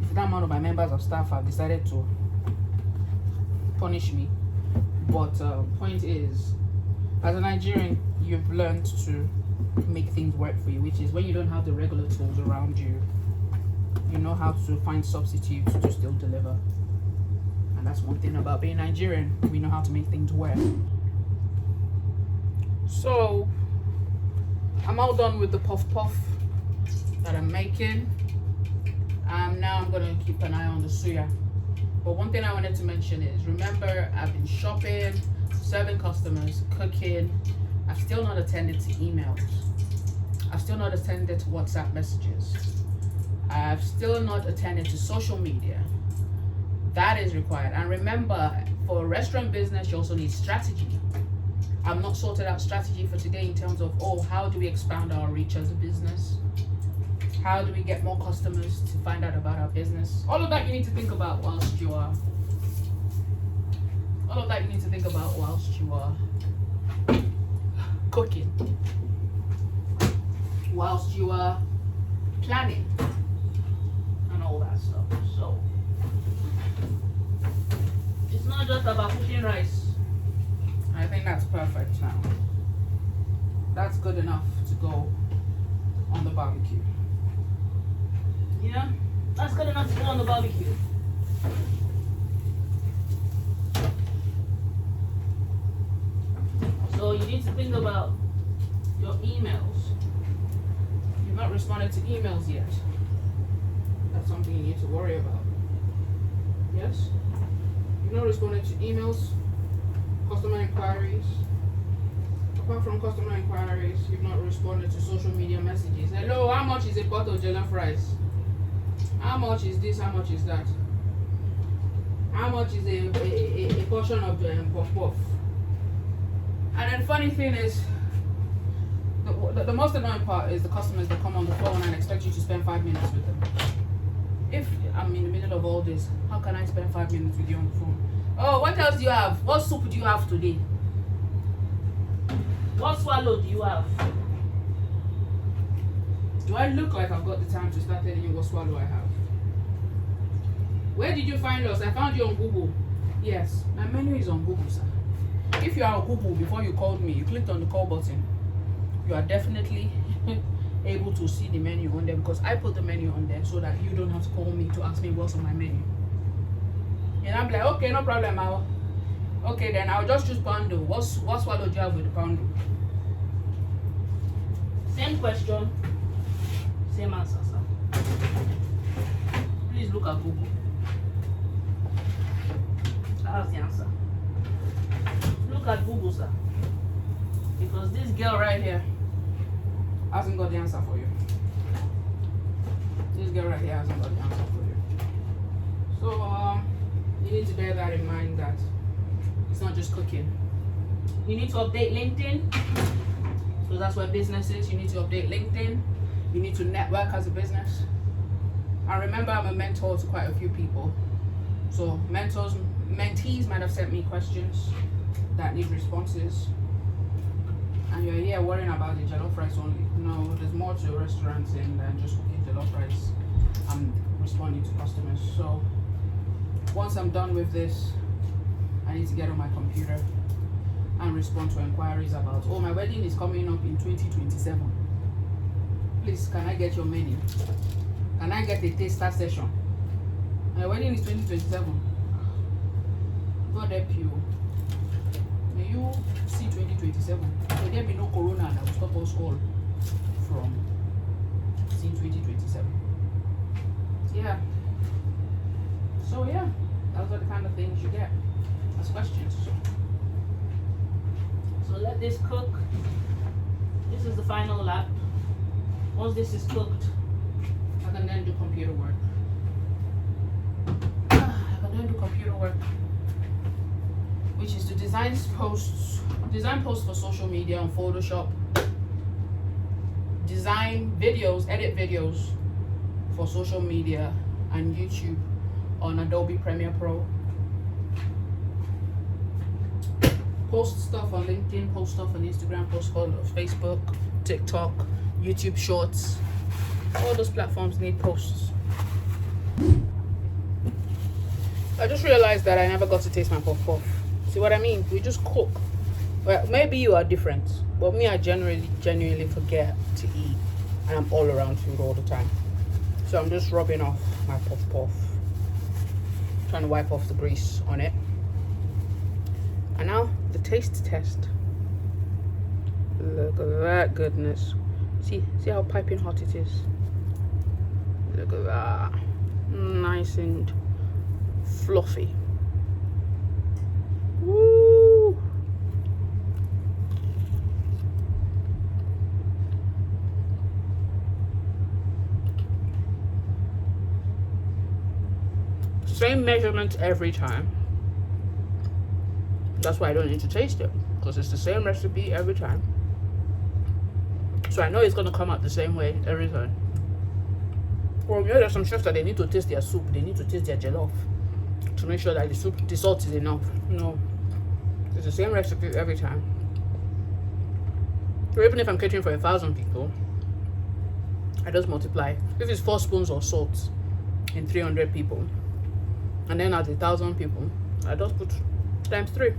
If that amount of my members of staff have decided to punish me, but point is, as a Nigerian, you've learned to make things work for you, which is when you don't have the regular tools around you, you know how to find substitutes to still deliver. And that's one thing about being Nigerian, we know how to make things work. So I'm all done with the puff puff that I'm making. Now I'm gonna keep an eye on the suya. But one thing I wanted to mention is, remember, I've been shopping, serving customers, cooking. I've still not attended to emails. I've still not attended to WhatsApp messages. I've still not attended to social media. That is required. And remember, for a restaurant business, you also need strategy. I'm not sorted out strategy for today in terms of, how do we expand our reach as a business? How do we get more customers to find out about our business? All of that you need to think about whilst you are cooking, whilst you are planning and all that stuff. So it's not just about cooking rice. I think that's perfect now. That's good enough to go on the barbecue. Yeah, that's good enough to go on the barbecue. So you need to think about your emails. You've not responded to emails yet. That's something you need to worry about. Yes? You've not responded to emails, customer inquiries. Apart from customer inquiries, you've not responded to social media messages. Hello, how much is a pot of jollof rice? How much is this? How much is that? How much is a portion of puff puff? And then funny thing is, the most annoying part is the customers that come on the phone and expect you to spend 5 minutes with them. If I'm in the middle of all this, how can I spend 5 minutes with you on the phone? Oh, what else do you have? What soup do you have today? What swallow do you have? Do I look like I've got the time to start telling you what swallow I have? Where did you find us? I found you on Google. Yes, my menu is on Google, sir. If you are on Google before you called me, you clicked on the call button, you are definitely able to see the menu on there, because I put the menu on there so that you don't have to call me to ask me what's on my menu. And I'm like, okay, no problem. Okay, then I'll just choose pound. What swallow do you have with the pound? Same question, same answer, sir. Please look at Google. That's the answer. Look at Google, sir. Because this girl right here hasn't got the answer for you. This girl right here hasn't got the answer for you. So you need to bear that in mind, that it's not just cooking. You need to update LinkedIn, because that's where business is. You need to update LinkedIn. You need to network as a business. And remember, I'm a mentor to quite a few people. So mentees might have sent me questions that need responses. And you're here worrying about the jollof rice only. No, there's more to restaurants than just cooking jollof rice. I'm responding to customers. So once I'm done with this, I need to get on my computer and respond to inquiries about, oh, my wedding is coming up in 2027. Please, can I get your menu? Can I get a taster session? My wedding is 2027. God help you. May you see 2027. May there be no corona that will stop us all from seeing 2027. Yeah. So yeah, those are the kind of things you get as questions. So let this cook. This is the final lap. Once this is cooked, I can then do computer work. Which is to design posts for social media on Photoshop, design videos, edit videos for social media and YouTube on Adobe Premiere Pro, post stuff on LinkedIn, post stuff on Instagram, post on Facebook, TikTok, YouTube Shorts. All those platforms need posts. I just realized that I never got to taste my puff puff. See what I mean? We just cook. Well, maybe you are different, but me, I genuinely forget to eat, and I'm all around food all the time. So I'm just rubbing off my puff puff, trying to wipe off the grease on it. And now the taste test. Look at that goodness. See how piping hot it is. Look at that. Nice and fluffy. Woo! Same measurement every time. That's why I don't need to taste it, because it's the same recipe every time. So I know it's gonna come out the same way every time. Well, yeah, there's some chefs that they need to taste their soup, they need to taste their jollof to make sure that the salt is enough. No, it's the same recipe every time. So even if I'm catering for 1,000 people, I just multiply. If it's 4 spoons of salt in 300 people, and then at 1,000 people, I just put times 3.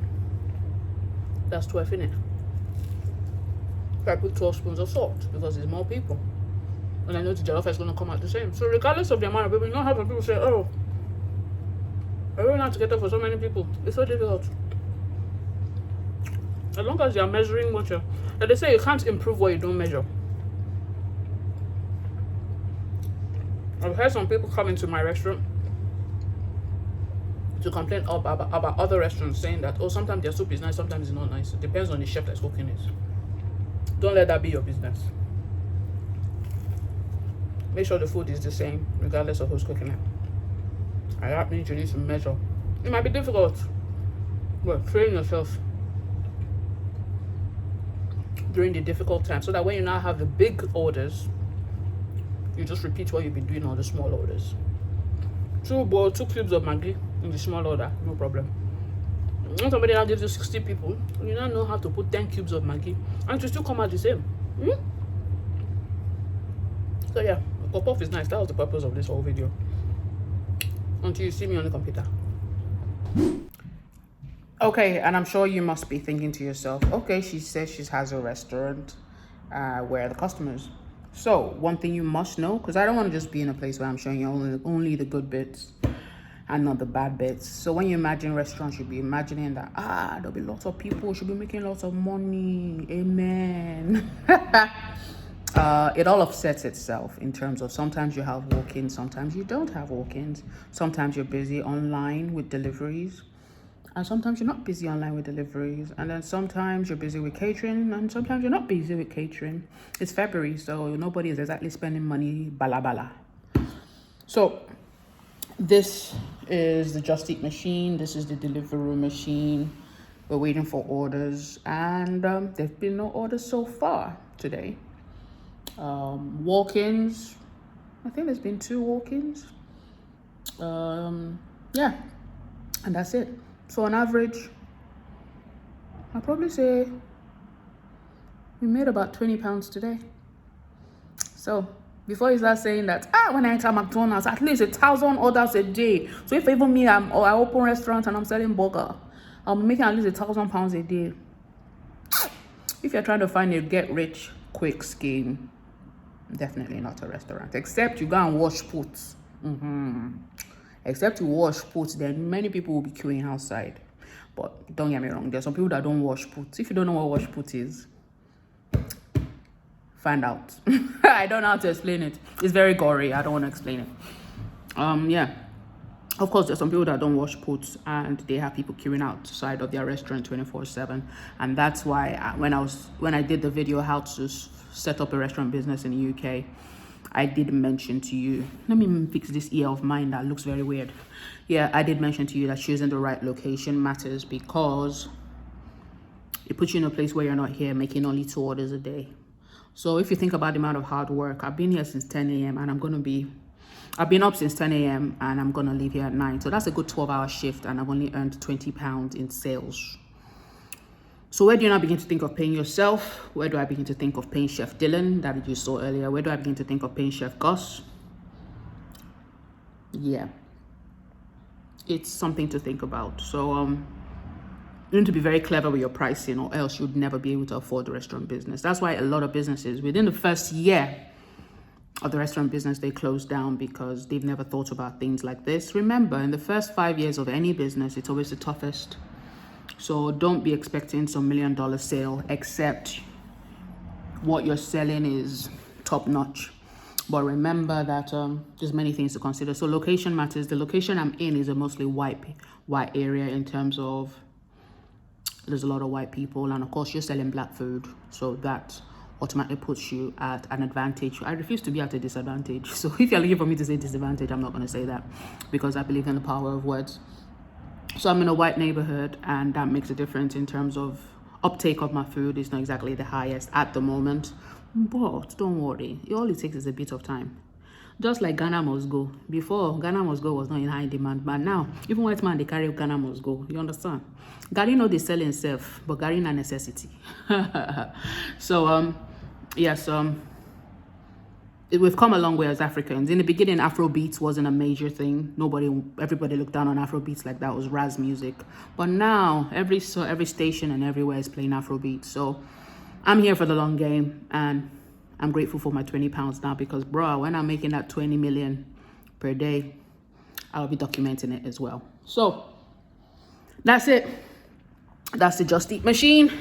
That's 12 in it. So I put 12 spoons of salt because it's more people, and I know the jollof is going to come out the same. So regardless of the amount of people, you don't have people say, oh, I don't have to get up for so many people. It's so difficult. As long as you're measuring what you're, like they say, you can't improve what you don't measure. I've heard some people come into my restaurant to complain about other restaurants, saying that, oh, sometimes their soup is nice, sometimes it's not nice. It depends on the chef that's cooking it. Don't let that be your business. Make sure the food is the same regardless of who's cooking it. And that means you need to measure. It might be difficult, but train yourself during the difficult time, so that when you now have the big orders, you just repeat what you've been doing on the small orders. 2 cubes of Maggi in the small order, no problem. When somebody now gives you 60 people, you now know how to put 10 cubes of Maggi, and it will still come out the same. So yeah, puff is nice. That was the purpose of this whole video. Until you see me on the computer. Okay, and I'm sure you must be thinking to yourself, okay, she says she has a restaurant. Where are the customers? So one thing you must know, because I don't want to just be in a place where I'm showing you only the good bits and not the bad bits. So when you imagine restaurants, you'll be imagining that there'll be lots of people, she'll be making lots of money. Amen. It all offsets itself in terms of sometimes you have walk-ins, sometimes you don't have walk-ins, sometimes you're busy online with deliveries, and sometimes you're not busy online with deliveries, and then sometimes you're busy with catering, and sometimes you're not busy with catering. It's February, so nobody is exactly spending money bala bala. So this is the Just Eat machine. This is the delivery machine. We're waiting for orders, and there've been no orders so far today. Walk-ins, I think there's been 2 walk-ins. Yeah, and that's it. So on average, I'll probably say we made about £20 today. So before you start saying that, when I enter McDonald's, at least 1,000 orders a day. So if even me, I open restaurant and I'm selling burger, I'm making at least £1,000 a day. If you're trying to find a get rich quick scheme, definitely not a restaurant. Except you go and wash puts. Except you wash puts, then many people will be queuing outside. But don't get me wrong, there's some people that don't wash puts. If you don't know what wash put is, find out. I don't know how to explain it. It's very gory. I don't want to explain it. Yeah. Of course, there's some people that don't wash puts and they have people queuing outside of their restaurant 24/7. And that's why when I did the video how to set up a restaurant business in the UK, I did mention to you, let me fix this ear of mine that looks very weird. Yeah, I did mention to you that choosing the right location matters, because it puts you in a place where you're not here making only 2 orders a day. So if you think about the amount of hard work, I've been here since 10 a.m. and I've been up since 10 a.m. and I'm going to leave here at 9. So that's a good 12-hour shift, and I've only earned £20 in sales. So where do you now begin to think of paying yourself? Where do I begin to think of paying Chef Dylan that you saw earlier? Where do I begin to think of paying Chef Gus? Yeah. It's something to think about. So you need to be very clever with your pricing, or else you'd never be able to afford the restaurant business. That's why a lot of businesses, within the first year of the restaurant business, they close down, because they've never thought about things like this. Remember, in the first 5 years of any business, it's always the toughest. So don't be expecting some $1 million sale, except what you're selling is top notch. But remember that there's many things to consider. So location matters. The location I'm in is a mostly white area, in terms of there's a lot of white people, and of course you're selling black food, so that automatically puts you at an advantage. I refuse to be at a disadvantage. So if you're looking for me to say disadvantage, I'm not going to say that, because I believe in the power of words. So I'm in a white neighborhood, and that makes a difference in terms of uptake of my food. Is not exactly the highest at the moment, but don't worry, all it takes is a bit of time. Just like Ghana Must Go. Before, Ghana Must Go was not in high demand, but now even white man, they carry Ghana Must Go. You understand? Gary know they sell himself, but Gary na necessity. So yes, we've come a long way as Africans. In the beginning, Afrobeats wasn't a major thing. Everybody looked down on Afrobeats like that was Raz music. But now every station and everywhere is playing Afrobeats. So I'm here for the long game, and I'm grateful for my £20 now, because bro, when I'm making that 20 million per day, I'll be documenting it as well. So that's it. That's the Just Eat machine.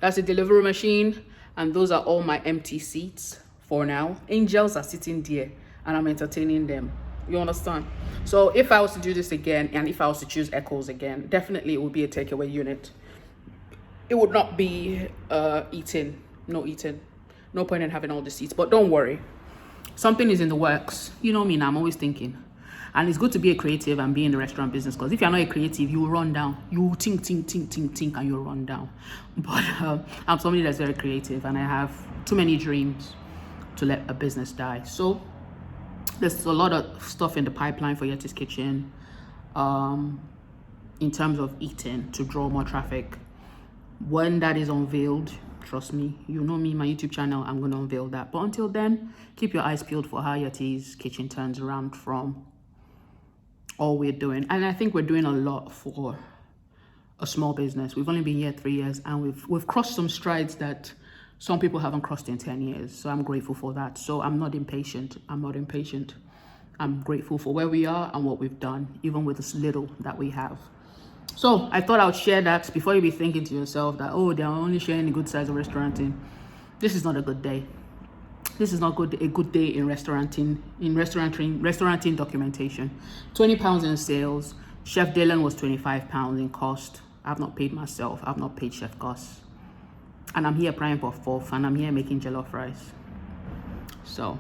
That's the delivery machine. And those are all my empty seats for now. Angels are sitting there and I'm entertaining them. You understand? So if I was to do this again, and if I was to choose Echoes again, definitely it would be a takeaway unit. It would not be eating. No eating. No point in having all the seats. But don't worry. Something is in the works. You know me now, I'm always thinking. And it's good to be a creative and be in the restaurant business, because if you're not a creative, you will run down. You will think, and you'll run down. But I'm somebody that's very creative, and I have too many dreams to let a business die. So there's a lot of stuff in the pipeline for Yettis Kitchen in terms of eating to draw more traffic. When that is unveiled, trust me, you know me, my YouTube channel, I'm going to unveil that. But until then, keep your eyes peeled for how Yettis Kitchen turns around from all we're doing. And I think we're doing a lot for a small business. We've only been here 3 years, and we've crossed some strides that some people haven't crossed in 10 years. So I'm grateful for that. So I'm not impatient. I'm grateful for where we are and what we've done, even with this little that we have. So I thought I would share that before you be thinking to yourself that, oh, they're only sharing a good size of restauranting. this is not a good day. This is not a good day in restauranting documentation. £20 in sales. Chef Dylan was £25 in cost. I've not paid myself. I've not paid Chef Gus. And I'm here praying for fourth, and I'm here making jollof rice. So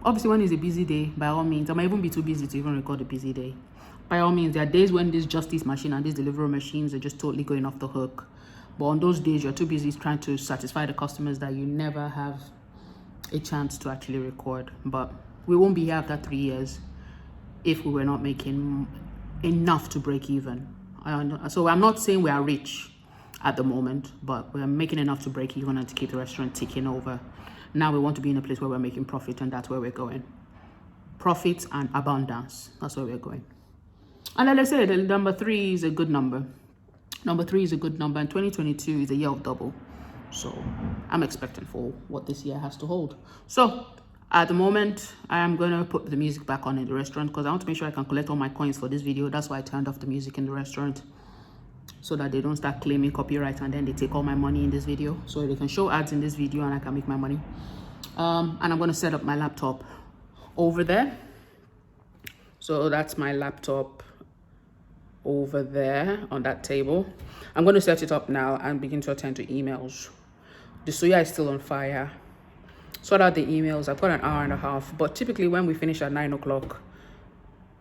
obviously when it's a busy day, by all means, I might even be too busy to even record a busy day. By all means, there are days when this justice machine and these delivery machines are just totally going off the hook. But on those days, you're too busy trying to satisfy the customers that you never have a chance to actually record. But we won't be here after 3 years if we were not making enough to break even. So I'm not saying we are rich at the moment, but we're making enough to break even and to keep the restaurant ticking over. Now we want to be in a place where we're making profit, and that's where we're going. Profit and abundance, that's where we're going. And like I said, the number 3 is a good number. Number 3 is a good number, and 2022 is a year of double. So I'm expecting for what this year has to hold. So at the moment, I am going to put the music back on in the restaurant because I want to make sure I can collect all my coins for this video. That's why I turned off the music in the restaurant, so that they don't start claiming copyright and then they take all my money in this video. So they can show ads in this video and I can make my money. And I'm going to set up my laptop over there. So that's my laptop over there on that table. I'm going to set it up now and begin to attend to emails. The soya is still on fire. Sort out the emails. I've got an hour and a half, but typically when we finish at 9 o'clock,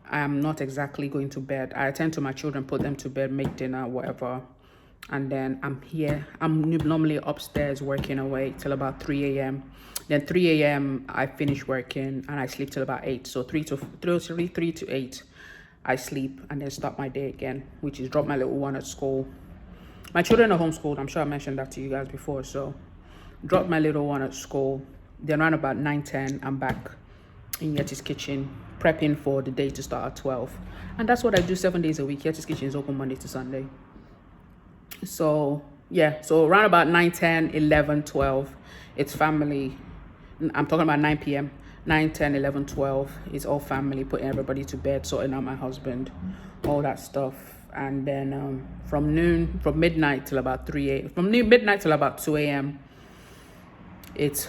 I'm not exactly going to bed. I attend to my children, put them to bed, make dinner, whatever, and then I'm here. I'm normally upstairs working away till about 3 a.m. Then 3 a.m. I finish working and I sleep till about 8. So 3 to 8 I sleep and then start my day again, which is drop my little one at school. My children are homeschooled. I'm sure I mentioned that to you guys before. So drop my little one at school. Then around about 9:10, I'm back in Yettis Kitchen, prepping for the day to start at 12. And that's what I do 7 days a week. Yettis Kitchen is open Monday to Sunday. So yeah, so around about 9, 10, 11, 12, it's family. I'm talking about 9 p.m. 9, 10, 11, 12, it's all family, putting everybody to bed, sorting out my husband, all that stuff. And then from midnight till about 3 a.m. From midnight till about 2 a.m. it's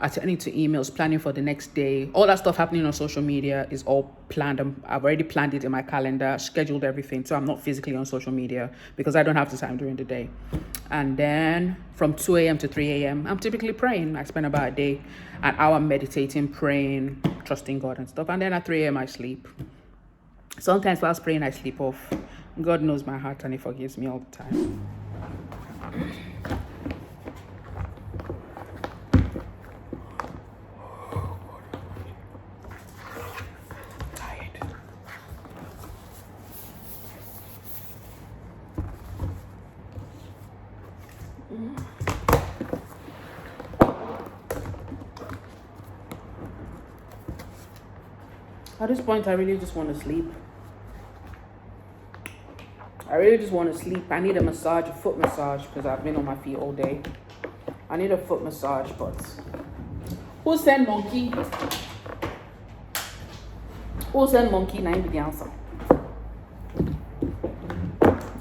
attending to emails, planning for the next day. All that stuff happening on social media is all planned. I've already planned it in my calendar, scheduled everything, so I'm not physically on social media because I don't have the time during the day. And then from 2 a.m. to 3 a.m., I'm typically praying. I spend about an hour meditating, praying, trusting God and stuff. And then at 3 a.m. I sleep. Sometimes whilst praying, I sleep off. God knows my heart and he forgives me all the time. At this point, I really just want to sleep. I need a massage, a foot massage, because I've been on my feet all day. I need a foot massage, but who send monkey? Who send monkey? Now be the answer.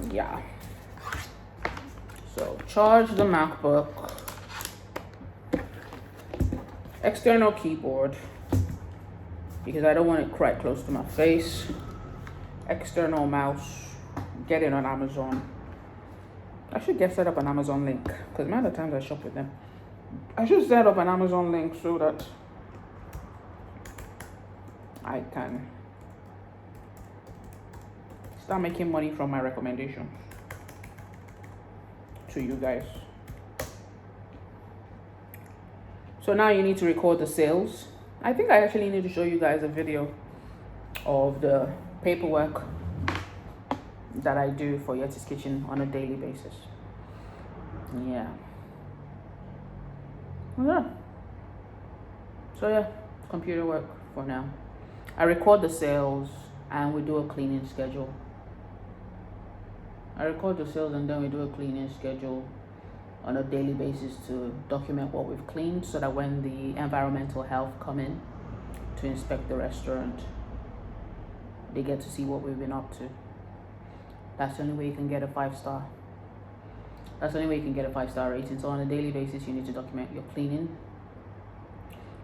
Yeah. So charge the MacBook. External keyboard, because I don't want it quite close to my face. External mouse, get it on Amazon. I should set up an Amazon link, because the amount of times I shop with them. I should set up an Amazon link so that I can start making money from my recommendations to you guys. So now you need to record the sales. I think I actually need to show you guys a video of the paperwork that I do for Yettis Kitchen on a daily basis. Yeah. So yeah, computer work for now. I record the sales and we do a cleaning schedule. I record the sales and then we do a cleaning schedule on a daily basis to document what we've cleaned, so that when the environmental health come in to inspect the restaurant, they get to see what we've been up to. That's the only way you can get a 5-star. That's the only way you can get a 5-star rating. So on a daily basis, you need to document your cleaning.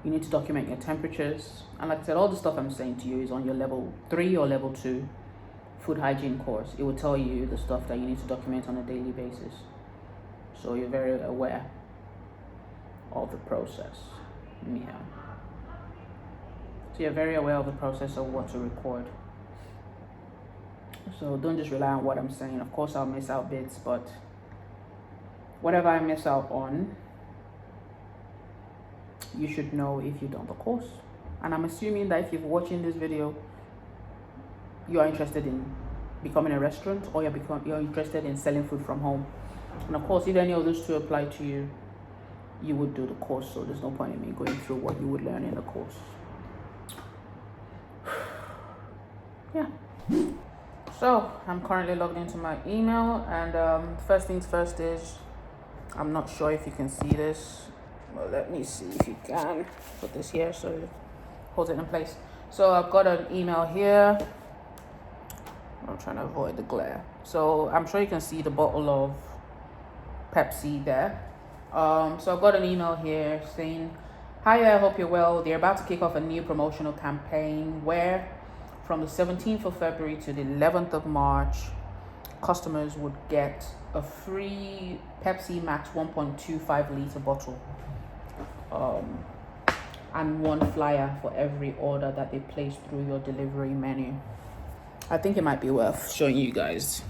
You need to document your temperatures. And like I said, all the stuff I'm saying to you is on your level 3 or level 2 food hygiene course. It will tell you the stuff that you need to document on a daily basis. So you're very aware of the process. Yeah. So you're very aware of the process of what to record. So don't just rely on what I'm saying. Of course, I'll miss out bits, but whatever I miss out on, you should know if you've done the course. And I'm assuming that if you're watching this video, you are interested in becoming a restaurant, or you're interested in selling food from home. And of course, if any of those two apply to you, you would do the course. So there's no point in me going through what you would learn in the course. Yeah. So I'm currently logged into my email, and first things first is, I'm not sure if you can see this. Well, let me see if you can put this here so it holds it in place. So I've got an email here. I'm trying to avoid the glare. So I'm sure you can see the bottle of Pepsi there. So I've got an email here saying, "Hi, I hope you're well. They're about to kick off a new promotional campaign where from the 17th of February to the 11th of March, customers would get a free Pepsi Max 1.25 liter bottle and one flyer for every order that they place through your delivery menu." I think it might be worth showing you guys.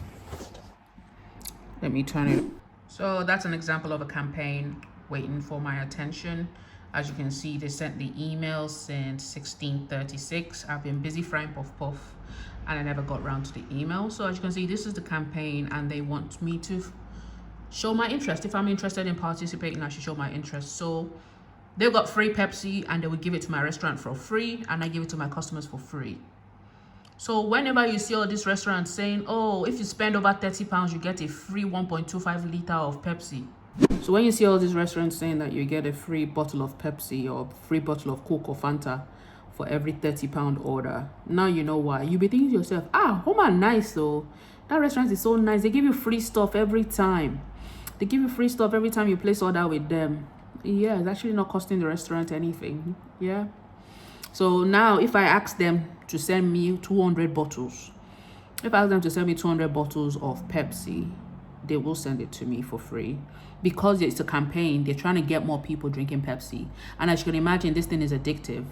Let me turn it. So that's an example of a campaign waiting for my attention. As you can see, they sent the email since 16:36. I've been busy frying puff puff and I never got around to the email. So as you can see, this is the campaign and they want me to show my interest. If I'm interested in participating, I should show my interest. So they've got free Pepsi and they would give it to my restaurant for free, and I give it to my customers for free. So whenever you see all these restaurants saying, "Oh, if you spend over £30, you get a free 1.25 liter of Pepsi." So when you see all these restaurants saying that you get a free bottle of Pepsi or free bottle of Coke or Fanta for every £30 order, now you know why. You'll be thinking to yourself, home are nice though. That restaurant is so nice. They give you free stuff every time. They give you free stuff every time you place order with them. Yeah, it's actually not costing the restaurant anything. Yeah. So now if I ask them to send me 200 bottles, if I ask them to send me 200 bottles of Pepsi, they will send it to me for free. Because it's a campaign, they're trying to get more people drinking Pepsi. And as you can imagine, this thing is addictive.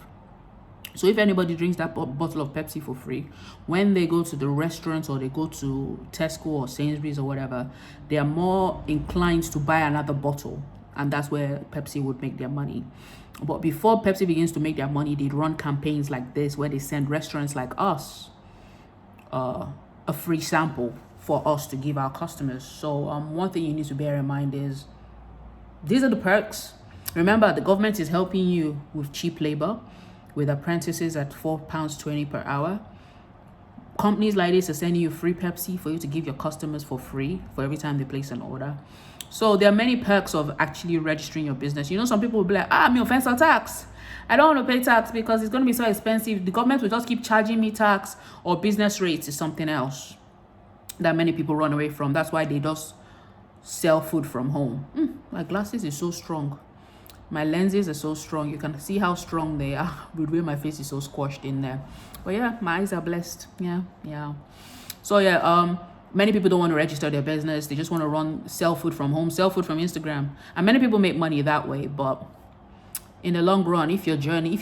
So if anybody drinks that bottle of Pepsi for free, when they go to the restaurants or they go to Tesco or Sainsbury's or whatever, they are more inclined to buy another bottle. And that's where Pepsi would make their money. But before Pepsi begins to make their money, they'd run campaigns like this where they send restaurants like us a free sample for us to give our customers. So one thing you need to bear in mind is these are the perks. Remember, the government is helping you with cheap labor, with apprentices at £4.20 per hour. Companies like this are sending you free Pepsi for you to give your customers for free for every time they place an order. So there are many perks of actually registering your business. You know, some people will be like, me offense or tax. I don't want to pay tax because it's going to be so expensive. The government will just keep charging me tax, or business rates is something else that many people run away from. That's why they just sell food from home. My glasses is so strong. My lenses are so strong. You can see how strong they are with where my face is so squashed in there. But yeah, my eyes are blessed. Yeah. So yeah, many people don't want to register their business. They just want to sell food from home, sell food from Instagram. And many people make money that way. But in the long run, if you're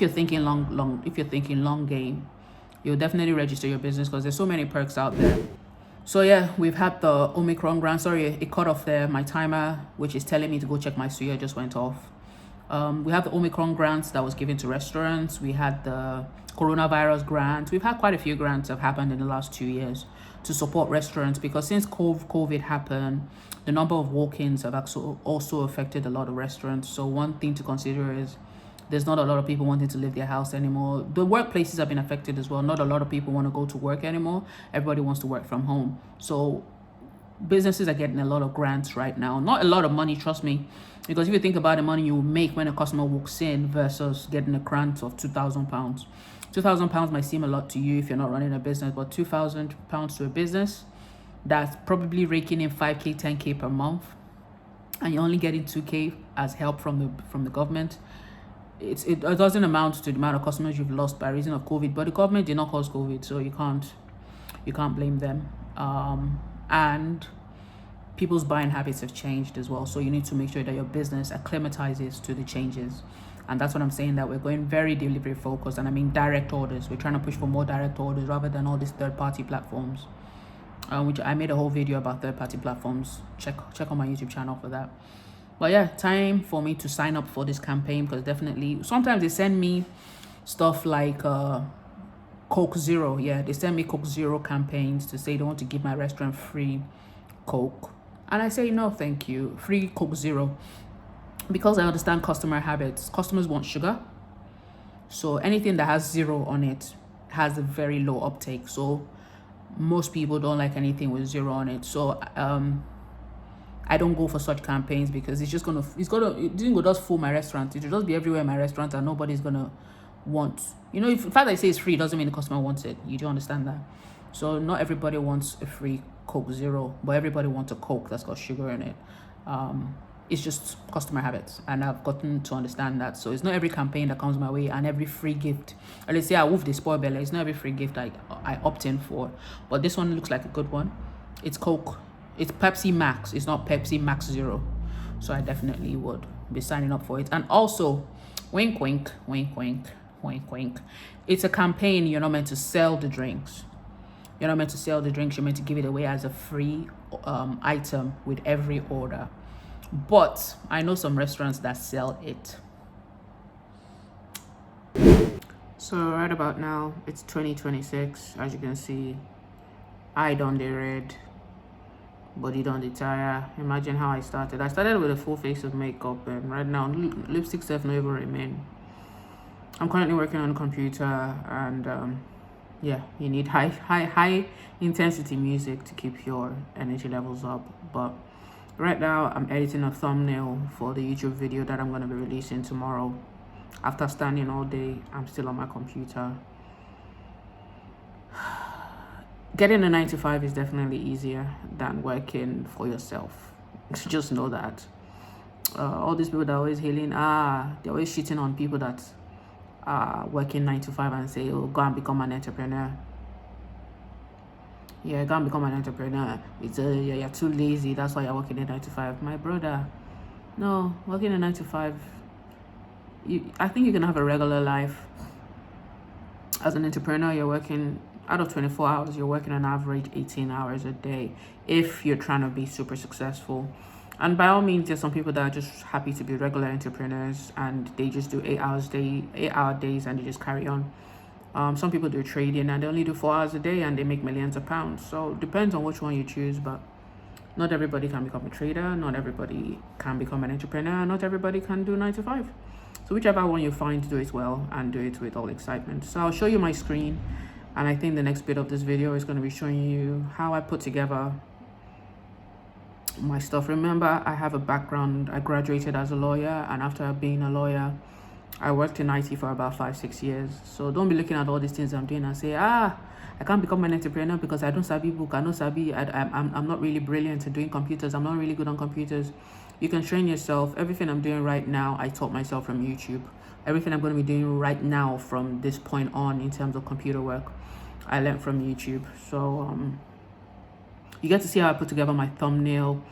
thinking long game, you'll definitely register your business because there's so many perks out there. So yeah, we've had the Omicron grant. Sorry, it cut off there. My timer, which is telling me to go check my suya, just went off. We have the Omicron grants that was given to restaurants. We had the coronavirus grant. We've had quite a few grants that have happened in the last 2 years to support restaurants, because since COVID happened, the number of walk-ins have also affected a lot of restaurants. So one thing to consider is there's not a lot of people wanting to leave their house anymore. The workplaces have been affected as well. Not a lot of people want to go to work anymore. Everybody wants to work from home. So businesses are getting a lot of grants right now. Not a lot of money, trust me. Because if you think about the money you will make when a customer walks in versus getting a grant of £2,000. £2,000 might seem a lot to you if you're not running a business, but £2,000 to a business, that's probably raking in 5K, 10K per month. and you're only getting 2K as help from the government, it doesn't amount to the amount of customers you've lost by reason of COVID. But the government did not cause COVID, so you can't blame them. And people's buying habits have changed as well, so you need to make sure that your business acclimatizes to the changes. And that's what I'm saying, that we're going very delivery focused, and I mean direct orders. We're trying to push for more direct orders rather than all these third-party platforms, which I made a whole video about third-party platforms. Check on my YouTube channel for that. But yeah, time for me to sign up for this campaign, because definitely sometimes they send me stuff like Coke Zero. Yeah, they send me Coke Zero campaigns to say they want to give my restaurant free Coke, and I say no thank you, free Coke Zero, because I understand customer habits. Customers want sugar, so anything that has zero on it has a very low uptake, so most people don't like anything with zero on it. So I don't go for such campaigns, because it didn't just fool my restaurant. It will just be everywhere in my restaurant, and nobody's gonna want, if the fact that I say it's free doesn't mean the customer wants it. You do understand that? So not everybody wants a free Coke Zero, but everybody wants a Coke that's got sugar in it. It's just customer habits, and I've gotten to understand that. So it's not every campaign that comes my way and every free gift. And let's say I woof the spoil belly. It's not every free gift I opt in for, but this one looks like a good one. It's Coke. It's Pepsi Max. It's not Pepsi Max Zero. So I definitely would be signing up for it. And also, wink, wink, wink, wink, wink, wink. It's a campaign. You're not meant to sell the drinks. You're not meant to sell the drinks. You're meant to give it away as a free item with every order. But I know some restaurants that sell it. So right about now, it's 2026. As you can see, I done the red, body done the tire. Imagine how I started. I started with a full face of makeup, and right now lipstick stuff not even remain. I'm currently working on a computer, and yeah, you need high intensity music to keep your energy levels up. But right now I'm editing a thumbnail for the YouTube video that I'm going to be releasing tomorrow. After standing all day, I'm still on my computer. Getting a 9 to 5 is definitely easier than working for yourself. Just know that. All these people that are always hailing, they're always shitting on people that are working 9 to 5 and say, oh, go and become an entrepreneur. Yeah, go and become an entrepreneur. You're too lazy, that's why you're working a 9 to 5. My brother, no, working a 9 to 5, I think you can have a regular life. As an entrepreneur, you're working, out of 24 hours, you're working on average 18 hours a day if you're trying to be super successful. And by all means, there's some people that are just happy to be regular entrepreneurs and they just do 8-hour days and they just carry on. Some people do trading and they only do 4 hours a day and they make millions of pounds. So it depends on which one you choose, but not everybody can become a trader. Not everybody can become an entrepreneur. Not everybody can do 9 to 5. So whichever one you find, do it well and do it with all excitement. So I'll show you my screen. And I think the next bit of this video is going to be showing you how I put together my stuff. Remember, I have a background. I graduated as a lawyer, and after being a lawyer, I worked in IT for about 5-6 years. So don't be looking at all these things I'm doing and say, I can't become an entrepreneur because I don't sabi book. I'm not really brilliant at doing computers. I'm not really good on computers. You can train yourself. Everything I'm doing right now, I taught myself from YouTube. Everything I'm going to be doing right now from this point on in terms of computer work, I learned from YouTube. So you get to see how I put together my thumbnail.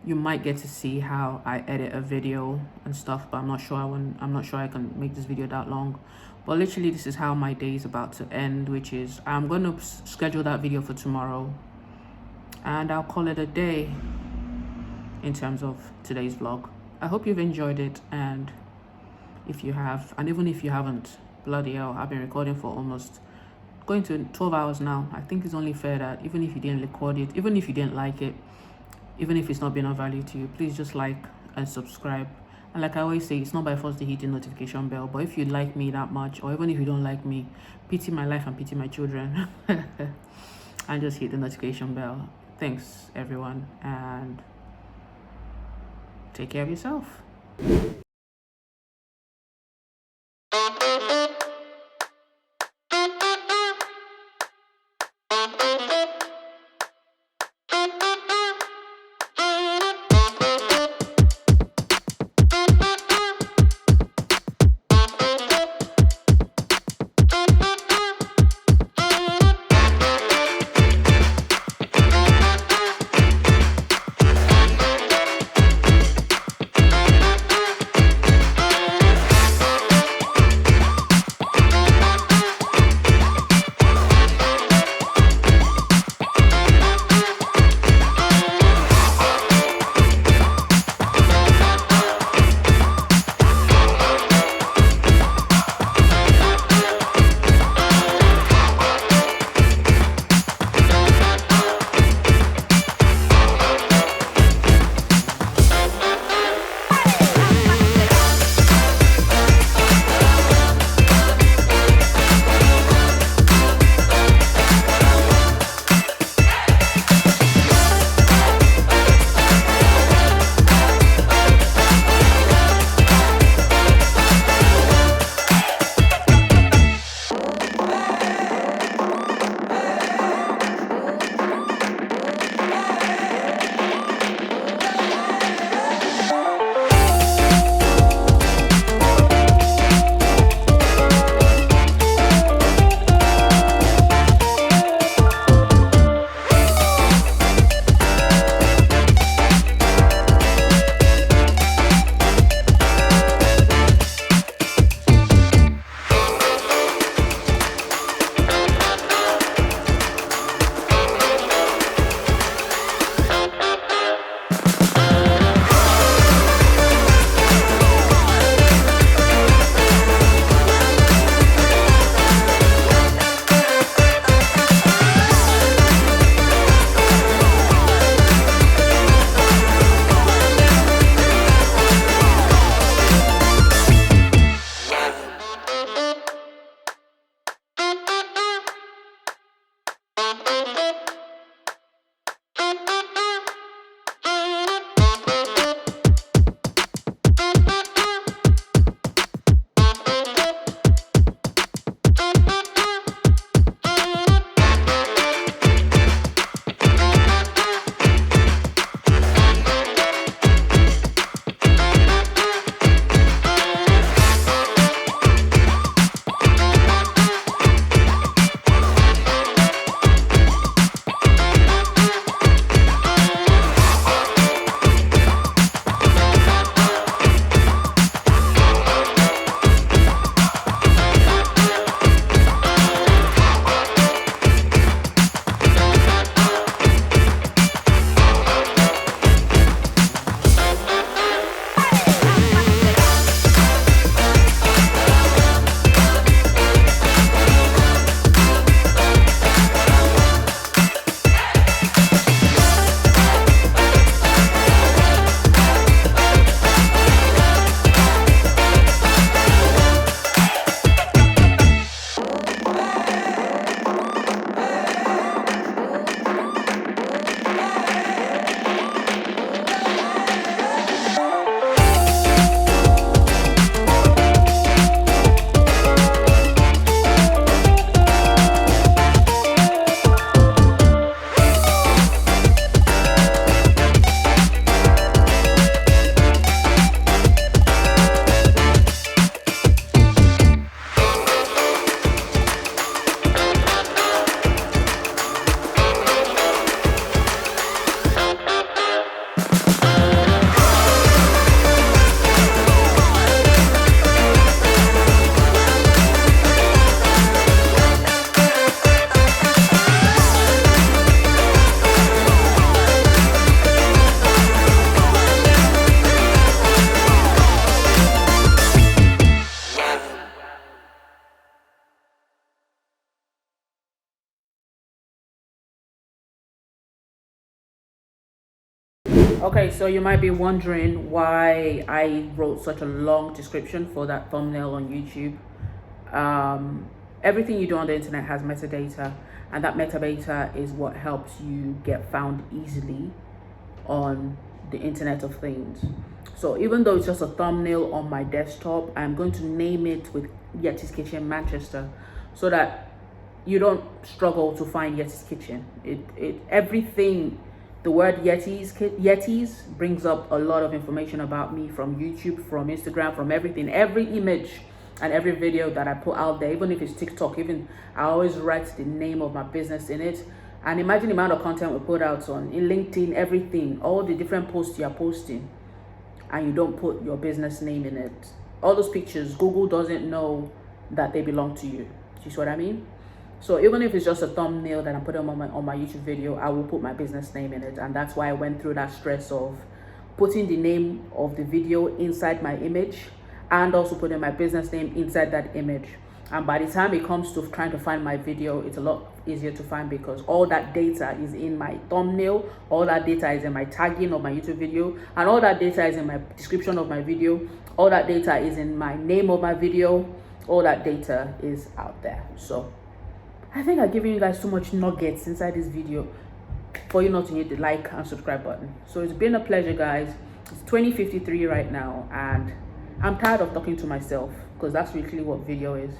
You might get to see how I edit a video and stuff, but I'm not sure I can make this video that long. But literally, this is how my day is about to end, which is I'm going to schedule that video for tomorrow, and I'll call it a day in terms of today's vlog. I hope you've enjoyed it, and if you have, and even if you haven't, bloody hell, I've been recording for almost going to 12 hours now. I think it's only fair that even if you didn't record it, even if you didn't like it, even if it's not been of value to you, please just like and subscribe. And like I always say, it's not by force to hit the notification bell, but if you like me that much, or even if you don't like me, pity my life and pity my children and just hit the notification bell. Thanks everyone, and take care of yourself. Okay, so you might be wondering why I wrote such a long description for that thumbnail on YouTube. Everything you do on the internet has metadata, and that metadata is what helps you get found easily on the Internet of Things. So even though it's just a thumbnail on my desktop, I'm going to name it with Yettis Kitchen Manchester, so that you don't struggle to find Yettis Kitchen. Everything, the word Yettis brings up a lot of information about me from YouTube, from Instagram, from everything. Every image and every video that I put out there, even if it's TikTok, even I always write the name of my business in it. And imagine the amount of content we put out on in LinkedIn, everything, all the different posts you're posting, and you don't put your business name in it. All those pictures, Google doesn't know that they belong to you. Do you see what I mean? So even if it's just a thumbnail that I'm putting on my YouTube video, I will put my business name in it. And that's why I went through that stress of putting the name of the video inside my image and also putting my business name inside that image. And by the time it comes to trying to find my video, it's a lot easier to find because all that data is in my thumbnail, all that data is in my tagging of my YouTube video, and all that data is in my description of my video, all that data is in my name of my video, all that data is out there. So I think I've given you guys too much nuggets inside this video for you not to hit the like and subscribe button. So it's been a pleasure, guys. It's 20:53 right now, and I'm tired of talking to myself, because that's literally what video is.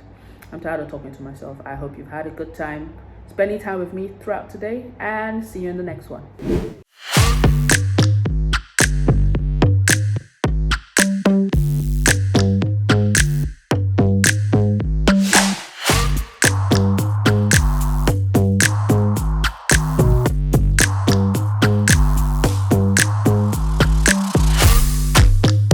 I'm tired of talking to myself. I hope you've had a good time spending time with me throughout today, and see you in the next one.